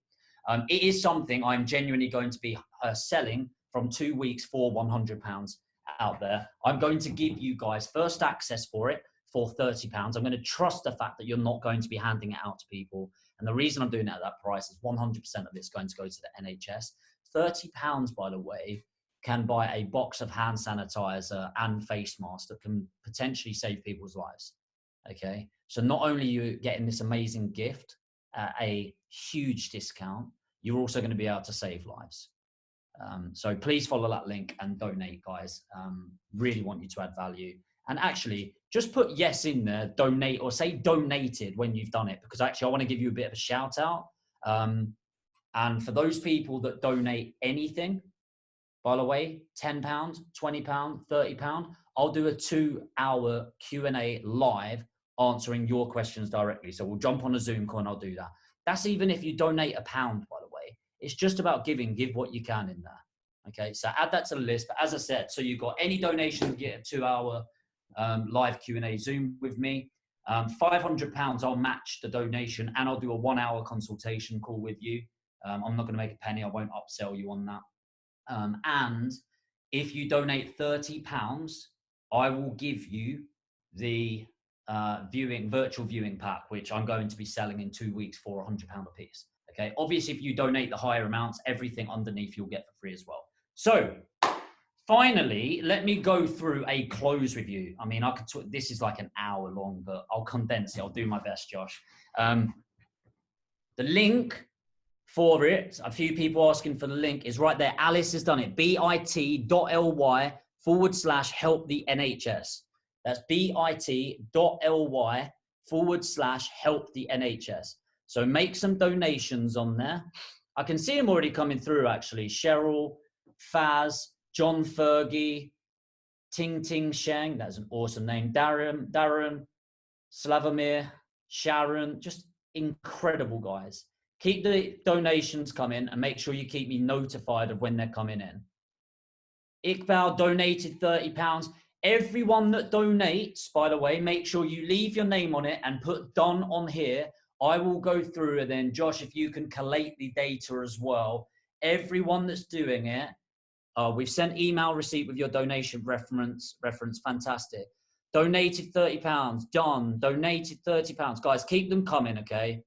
It is something I'm genuinely going to be selling from 2 weeks for £100 out there. I'm going to give you guys first access for it for £30. I'm going to trust the fact that you're not going to be handing it out to people. And the reason I'm doing it at that price is 100% of it's going to go to the NHS. £30, by the way, can buy a box of hand sanitizer and face masks that can potentially save people's lives. Okay. So not only are you getting this amazing gift at a huge discount, you're also going to be able to save lives. So please follow that link and donate, guys. Really want you to add value. And actually, just put yes in there, donate, or say donated when you've done it, because actually I want to give you a bit of a shout out. And for those people that donate anything, by the way, £10, £20, £30, I'll do a 2-hour Q&A live answering your questions directly. So we'll jump on a Zoom call and I'll do that. That's even if you donate £1, by the way. It's just about giving, give what you can in there. Okay, so add that to the list. But as I said, so you've got any donation, you get a 2-hour live Q&A Zoom with me. £500, I'll match the donation and I'll do a 1-hour consultation call with you. I'm not going to make a penny. I won't upsell you on that. And if you donate £30, I will give you the virtual viewing pack, which I'm going to be selling in 2 weeks for £100 a piece. Okay. Obviously, if you donate the higher amounts, everything underneath you'll get for free as well. So finally, let me go through a close review. I mean, I could talk, this is like an hour long, but I'll condense it. I'll do my best, Josh. The link for it, a few people asking for the link, is right there. Alice has done it. bit.ly/help the NHS. That's bit.ly/help the NHS. So make some donations on there. I can see them already coming through, actually. Cheryl, Faz, John Fergie, Ting Ting Sheng, that's an awesome name. Darren, Slavomir, Sharon, just incredible guys. Keep the donations coming and make sure you keep me notified of when they're coming in. Iqbal donated £30. Everyone that donates, by the way, make sure you leave your name on it and put done on here. I will go through, and then Josh, if you can collate the data as well. Everyone that's doing it, we've sent email receipt with your donation reference. Fantastic. Donated £30. Done. Donated £30. Guys, keep them coming, okay?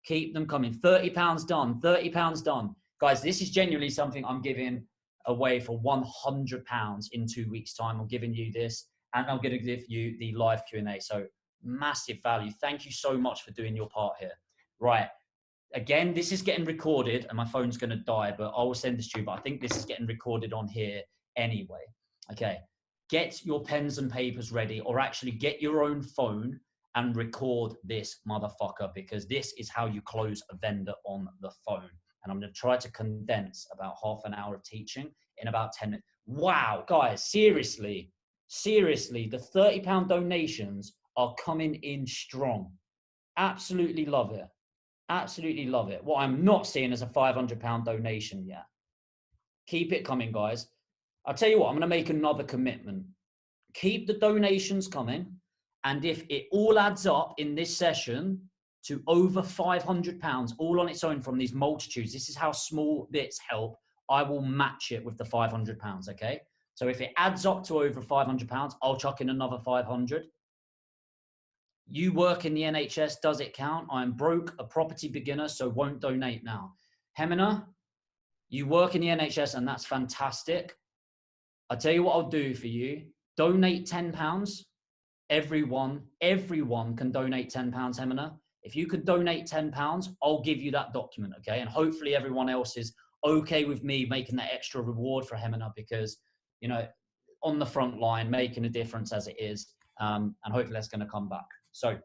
Keep them coming. £30 done. £30 done. Guys, this is genuinely something I'm giving away for £100 in 2 weeks' time. I'm giving you this, and I'm going to give you the live Q&A. So massive value. Thank you so much for doing your part here. Right. Again, this is getting recorded, and my phone's going to die, but I will send this to you. But I think this is getting recorded on here anyway. Okay. Get your pens and papers ready, or actually get your own phone and record this motherfucker, because this is how you close a vendor on the phone. And I'm going to try to condense about half an hour of teaching in about 10 minutes. Wow, guys, seriously, the £30 donations are coming in strong. Absolutely love it. Absolutely love it. What I'm not seeing is a £500 donation yet. Keep it coming, guys. I'll tell you what, I'm going to make another commitment. Keep the donations coming. And if it all adds up in this session to over £500, all on its own from these multitudes, this is how small bits help, I will match it with the £500, okay? So if it adds up to over £500, I'll chuck in another 500. You work in the NHS, does it count? I'm broke, a property beginner, so won't donate now. Hemina, you work in the NHS, and that's fantastic. I'll tell you what I'll do for you. Donate £10. Everyone can donate £10, Hemina. If you could donate £10, I'll give you that document, okay? And hopefully everyone else is okay with me making that extra reward for Hemina, because, you know, on the front line, making a difference as it is. And hopefully that's going to come back. So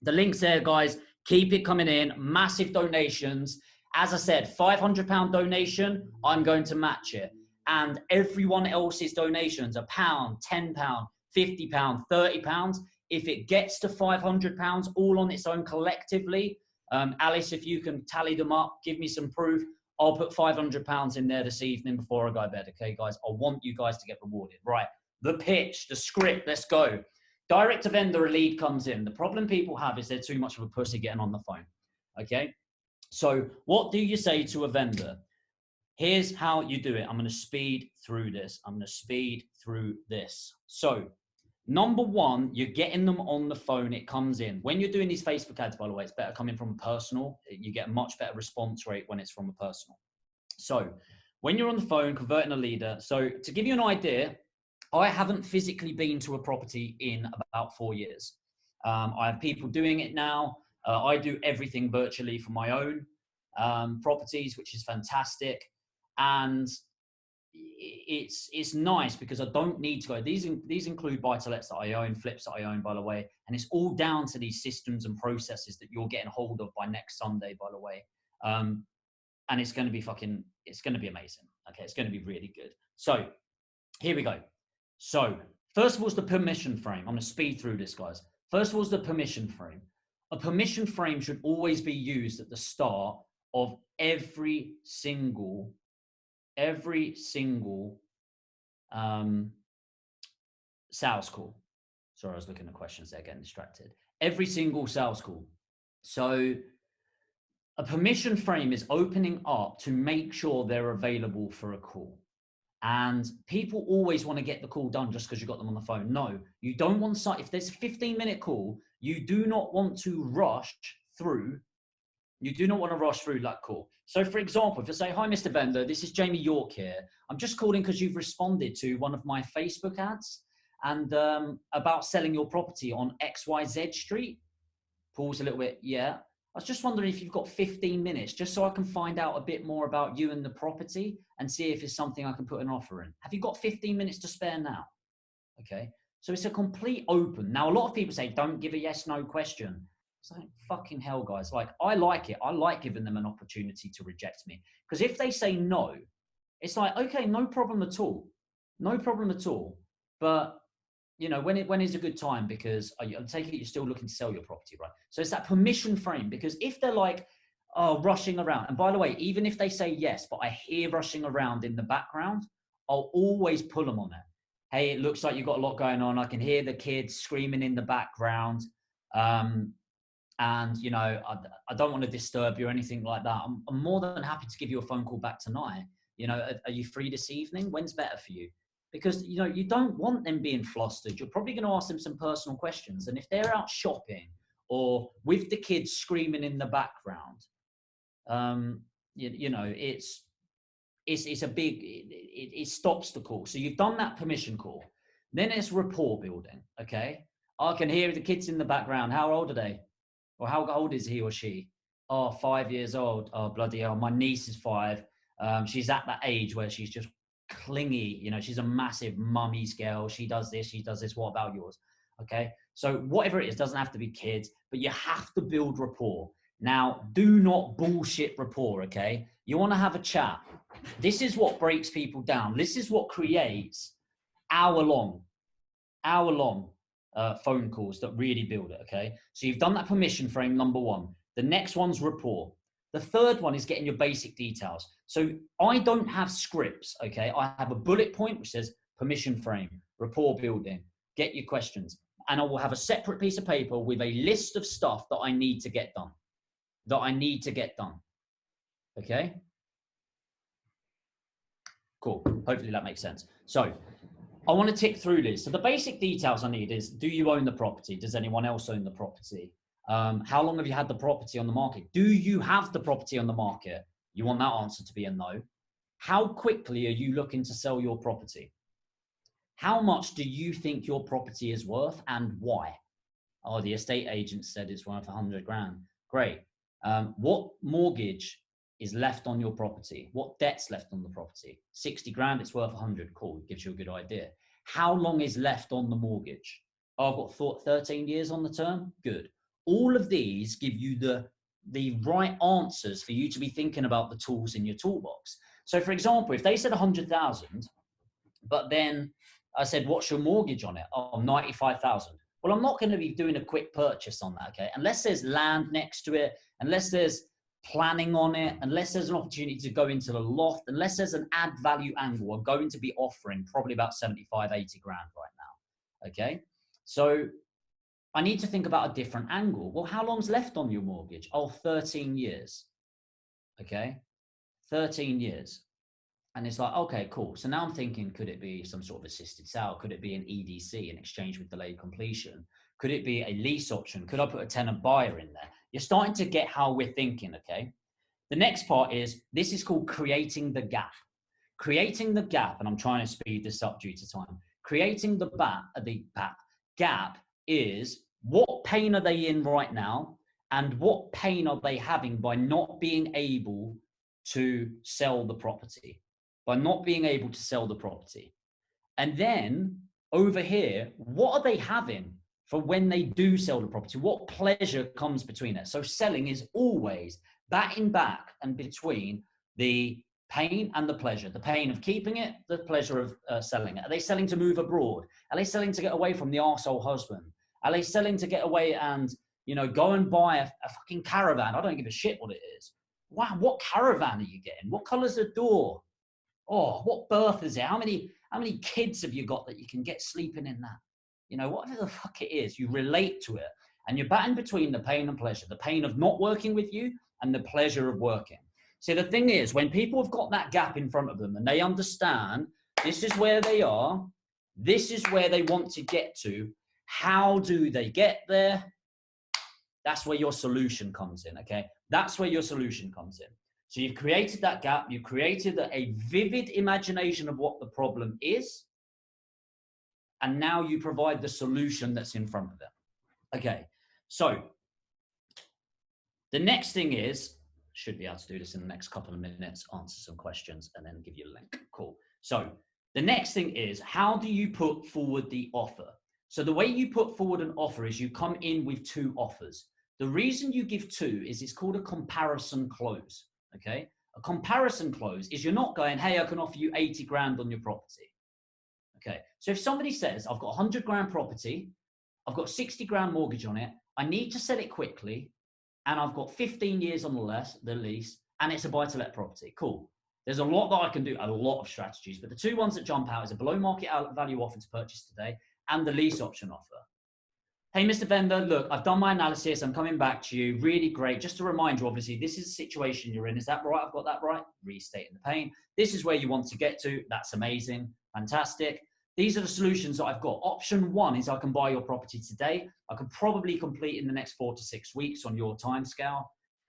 the link's there, guys. Keep it coming in. Massive donations. As I said, £500 donation, I'm going to match it. And everyone else's donations, £1, £10, £50, £30. If it gets to £500, all on its own collectively, Alice, if you can tally them up, give me some proof. I'll put £500 in there this evening before I go to bed. Okay, guys, I want you guys to get rewarded. Right, the pitch, the script, let's go. Direct to vendor, a lead comes in. The problem people have is they're too much of a pussy getting on the phone. Okay, so what do you say to a vendor? Here's how you do it. I'm going to speed through this. So number one, you're getting them on the phone. It comes in. When you're doing these Facebook ads, by the way, it's better coming from a personal. You get a much better response rate when it's from a personal. So when you're on the phone, converting a leader. So to give you an idea, I haven't physically been to a property in about 4 years. I have people doing it now. I do everything virtually for my own properties, which is fantastic. And it's nice because I don't need to go. These include buy-to-lets that I own, flips that I own, by the way. And it's all down to these systems and processes that you're getting hold of by next Sunday, by the way. And it's going to be it's going to be amazing. Okay, it's going to be really good. So here we go. So first of all is the permission frame. I'm going to speed through this, guys. First of all is the permission frame. A permission frame should always be used at the start of every single sales call. Sorry, I was looking at questions there, getting distracted. Every single sales call. So a permission frame is opening up to make sure they're available for a call. And people always want to get the call done just because you got them on the phone. No, you don't want if there's a 15-minute call, you do not want to rush through You do not want to rush through that call. So for example, if you say, hi, Mr. Vendor, this is Jamie York here. I'm just calling because you've responded to one of my Facebook ads and about selling your property on XYZ Street. Pause a little bit. Yeah. I was just wondering if you've got 15 minutes just so I can find out a bit more about you and the property and see if it's something I can put an offer in. Have you got 15 minutes to spare now? Okay. So it's a complete open. Now, a lot of people say, don't give a yes, no question. It's like, fucking hell, guys. Like, I like it. I like giving them an opportunity to reject me. Because if they say no, it's like, okay, no problem at all. No problem at all. But, you know, when is a good time? Because I take it you're still looking to sell your property, right? So it's that permission frame. Because if they're like, oh, rushing around. And by the way, even if they say yes, but I hear rushing around in the background, I'll always pull them on it. Hey, it looks like you've got a lot going on. I can hear the kids screaming in the background. And, you know, I don't want to disturb you or anything like that. I'm more than happy to give you a phone call back tonight. You know, are you free this evening? When's better for you? Because, you know, you don't want them being flustered. You're probably going to ask them some personal questions. And if they're out shopping or with the kids screaming in the background, you know, it's a big, it stops the call. So you've done that permission call. Then it's rapport building, okay? I can hear the kids in the background. How old are they? Or how old is he or she? Oh, 5 years old. Oh, bloody hell. My niece is 5. She's at that age where she's just clingy. You know, she's a massive mummy's girl. She does this, she does this. What about yours? Okay. So whatever it is, doesn't have to be kids, but you have to build rapport. Now, do not bullshit rapport, okay? You want to have a chat. This is what breaks people down. This is what creates hour-long phone calls that really build it, okay? So you've done that permission frame, number 1. The next one's rapport. The third one is getting your basic details. So I don't have scripts, okay? I have a bullet point which says permission frame, rapport building, get your questions. And I will have a separate piece of paper with a list of stuff that I need to get done. Okay? Cool. Hopefully that makes sense. So I want to tick through this. So the basic details I need is, do you own the property? Does anyone else own the property? How long have you had the property on the market? Do you have the property on the market? You want that answer to be a no. How quickly are you looking to sell your property? How much do you think your property is worth and why? Oh, the estate agent said it's worth 100 grand. Great. What mortgage is left on your property? What debt's left on the property? 60 grand, it's worth 100. Cool, gives you a good idea. How long is left on the mortgage? Oh, I've got 13 years on the term. Good. All of these give you the right answers for you to be thinking about the tools in your toolbox. So for example, if they said 100,000, but then I said, what's your mortgage on it? Oh, 95,000. Well, I'm not going to be doing a quick purchase on that, okay? Unless there's land next to it, unless there's planning on it, unless there's an opportunity to go into the loft, unless there's an add value angle, I'm going to be offering probably about 75, 80 grand right now, okay? So I need to think about a different angle. Well, how long's left on your mortgage? Oh, 13 years, okay? 13 years. And it's like, okay, cool. So now I'm thinking, could it be some sort of assisted sale? Could it be an EDC, an exchange with delayed completion? Could it be a lease option? Could I put a tenant buyer in there? You're starting to get how we're thinking, okay? The next part is, this is called creating the gap. Creating the gap, and I'm trying to speed this up due to time. Creating the gap is, what pain are they in right now? And what pain are they having by not being able to sell the property? By not being able to sell the property. And then over here, what are they having for when they do sell the property? What pleasure comes between it? So selling is always batting back and between the pain and the pleasure. The pain of keeping it, the pleasure of selling it. Are they selling to move abroad? Are they selling to get away from the arsehole husband? Are they selling to get away and, you know, go and buy a fucking caravan? I don't give a shit what it is. Wow, what caravan are you getting? What color's the door? Oh, what berth is it? How many kids have you got that you can get sleeping in that? You know, whatever the fuck it is, you relate to it. And you're batting between the pain and pleasure, the pain of not working with you and the pleasure of working. See, the thing is, when people have got that gap in front of them and they understand this is where they are, this is where they want to get to, how do they get there? That's where your solution comes in, okay? That's where your solution comes in. So you've created that gap. You've created a vivid imagination of what the problem is. And now you provide the solution that's in front of them. Okay, so the next thing is, should be able to do this in the next couple of minutes, answer some questions, and then give you a link. Cool. So the next thing is, how do you put forward the offer? So the way you put forward an offer is you come in with 2 offers. The reason you give 2 is it's called a comparison close, okay? A comparison close is you're not going, hey, I can offer you 80 grand on your property. Okay, so if somebody says, I've got 100 grand property, I've got 60 grand mortgage on it, I need to sell it quickly, and I've got 15 years on the lease, and it's a buy-to-let property. Cool. There's a lot that I can do, a lot of strategies, but the 2 ones that jump out is a below market value offer to purchase today and the lease option offer. Hey, Mr. Vendor, look, I've done my analysis. I'm coming back to you. Really great. Just to remind you, obviously, this is the situation you're in. Is that right? I've got that right? Restating the pain. This is where you want to get to. That's amazing. Fantastic. These are the solutions that I've got. Option 1 is I can buy your property today. I can probably complete in the next 4 to 6 weeks on your timescale.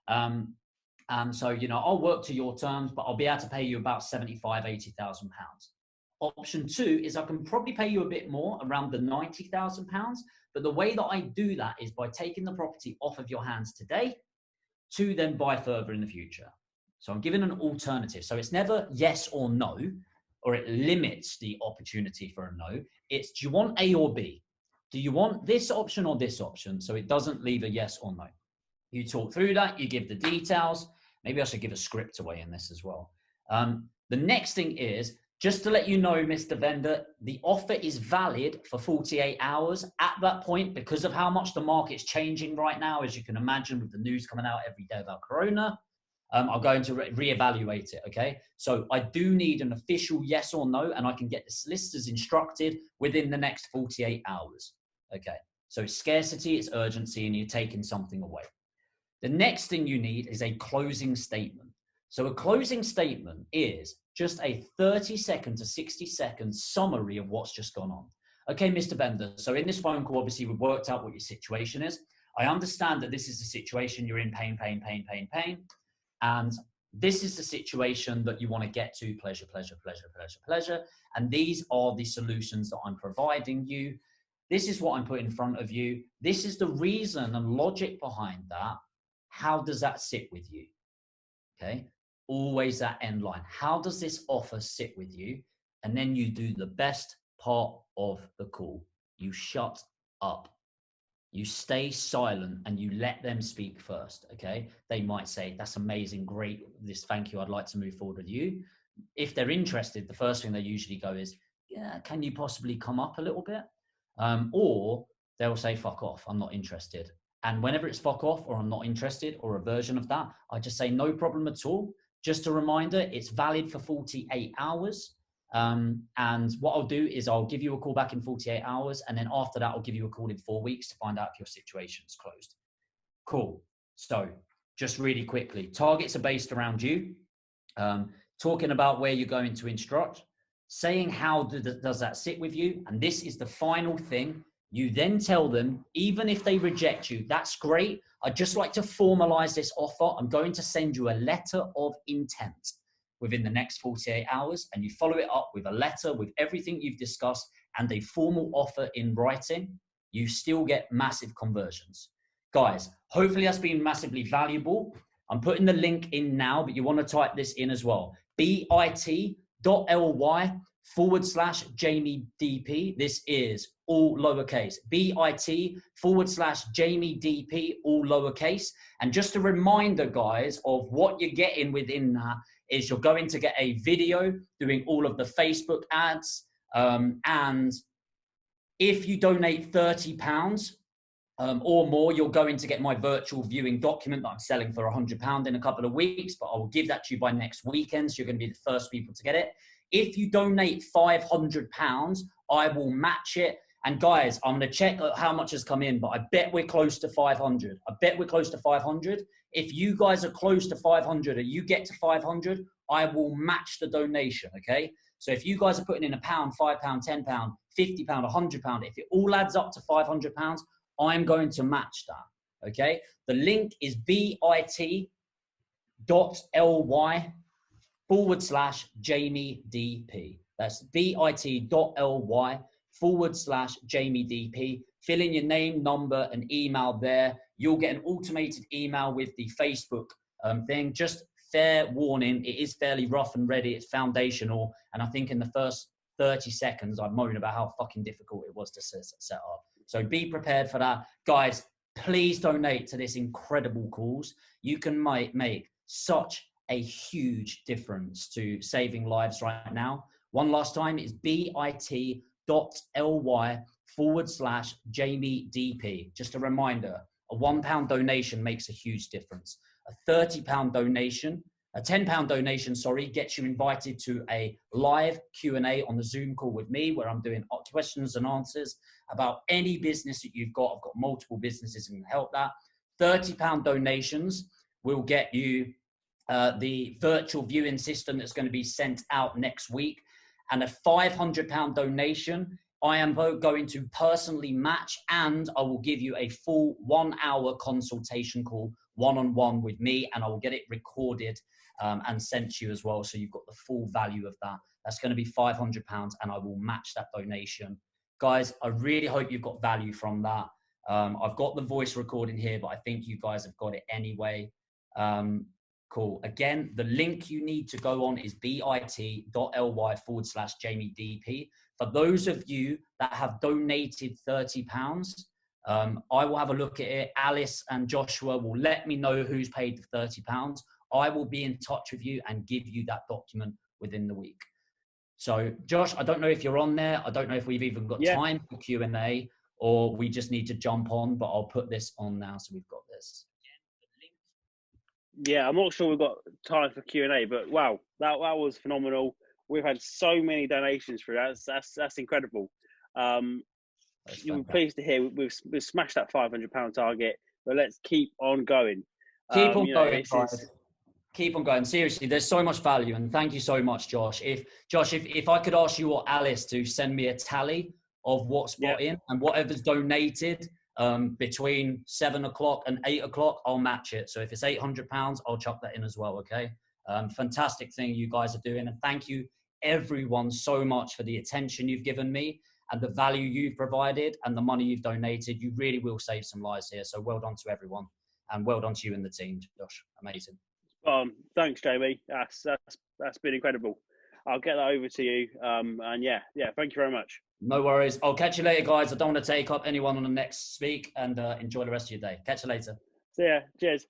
And so, you know, I'll work to your terms, but I'll be able to pay you about 75, 80,000 pounds. Option 2 is I can probably pay you a bit more, around the 90,000 pounds. But the way that I do that is by taking the property off of your hands today to then buy further in the future. So I'm giving an alternative. So it's never yes or no, or it limits the opportunity for a no. It's, do you want A or B? Do you want this option or this option? So it doesn't leave a yes or no. You talk through that, you give the details. Maybe I should give a script away in this as well. The next thing is, just to let you know, Mr. Vendor, the offer is valid for 48 hours. At that point, because of how much the market's changing right now, as you can imagine with the news coming out every day about Corona, I'm going to reevaluate it, okay? So I do need an official yes or no, and I can get the solicitors instructed within the next 48 hours, okay? So it's scarcity, it's urgency, and you're taking something away. The next thing you need is a closing statement. So a closing statement is just a 30-second to 60-second summary of what's just gone on. Okay, Mr. Vendor, so in this phone call, obviously we've worked out what your situation is. I understand that this is the situation you're in, pain. And this is the situation that you want to get to, pleasure. And these are the solutions that I'm providing you. This is what I'm putting in front of you. This is the reason and logic behind that. How does that sit with you? Okay, always that end line. How does this offer sit with you? And then you do the best part of the call. You shut up. You stay silent and you let them speak first, okay? They might say, that's amazing, great, thank you, I'd like to move forward with you. If they're interested, the first thing they usually go is, yeah, can you possibly come up a little bit? Or they'll say, fuck off, I'm not interested. And whenever it's fuck off or I'm not interested or a version of that, I just say no problem at all. Just a reminder, it's valid for 48 hours. And what I'll do is I'll give you a call back in 48 hours. And then after that, I'll give you a call in 4 weeks to find out if your situation's closed. Cool. So just really quickly, targets are based around you. Talking about where you're going to instruct, saying how does that sit with you? And this is the final thing. You then tell them, even if they reject you, that's great. I'd just like to formalize this offer. I'm going to send you a letter of intent within the next 48 hours. And you follow it up with a letter with everything you've discussed and a formal offer in writing. You still get massive conversions. Guys, hopefully that's been massively valuable. I'm putting the link in now, but you want to type this in as well. bit.ly/Jamie DP. This is all lowercase. bit/Jamie DP, all lowercase. And just a reminder, guys, of what you're getting within that is you're going to get a video doing all of the Facebook ads. And if you donate £30 or more, you're going to get my virtual viewing document that I'm selling for £100 in a couple of weeks, but I will give that to you by next weekend. So you're going to be the first people to get it. If you donate £500, I will match it. And guys, I'm going to check how much has come in, but I bet we're close to 500. I bet we're close to 500. If you guys are close to 500 or you get to 500, I will match the donation, okay? So if you guys are putting in £1, £5, £10, £50, £100, if it all adds up to £500, I'm going to match that. Okay. The link is bit.ly/JamieDP. That's bit.ly/JamieDP. Fill in your name, number, and email there. You'll get an automated email with the Facebook thing. Just fair warning, it is fairly rough and ready. It's foundational. And I think in the first 30 seconds, I moaned about how fucking difficult it was to set up. So be prepared for that. Guys, please donate to this incredible cause. You can make such a huge difference to saving lives right now. One last time, it's bit.ly/JamieDP. Just a reminder, a £1 donation makes a huge difference. A £30 donation, a £10 donation, gets you invited to a live Q&A on the Zoom call with me, where I'm doing questions and answers about any business that you've got. I've got multiple businesses and can help that. £30 donations will get you the virtual viewing system that's going to be sent out next week. And a £500 donation, I am going to personally match, and I will give you a full 1 hour consultation call one-on-one with me, and I will get it recorded and sent to you as well. So you've got the full value of that. That's going to be £500, and I will match that donation. Guys, I really hope you've got value from that. I've got the voice recording here, but I think you guys have got it anyway. Cool. Again, the link you need to go on is bit.ly/JamieDP. For those of you that have donated £30, I will have a look at it. Alice and Joshua will let me know who's paid the £30. I will be in touch with you and give you that document within the week. So, Josh, I don't know if you're on there. I don't know if we've even got time for Q&A, or we just need to jump on, but I'll put this on now so we've got this. Yeah, I'm not sure we've got time for Q&A, but wow, that was phenomenal. We've had so many donations for that. That's incredible. You'll be pleased to hear we've smashed that £500 target, but let's keep on going. Keep on going, guys. Keep on going. Seriously, there's so much value, and thank you so much, Josh. If I could ask you or Alice to send me a tally of what's brought in and whatever's donated between 7 o'clock and 8 o'clock, I'll match it. So if it's £800, I'll chuck that in as well. Okay. Fantastic thing you guys are doing, and thank you everyone so much for the attention you've given me and the value you've provided and the money you've donated. You really will save some lives here. So well done to everyone, and well done to you and the team, Josh. Amazing. Thanks, Jamie. That's been incredible. I'll get that over to you. And thank you very much. No worries. I'll catch you later, guys. I don't want to take up anyone on the next speak, and enjoy the rest of your day. Catch you later. See ya. Cheers.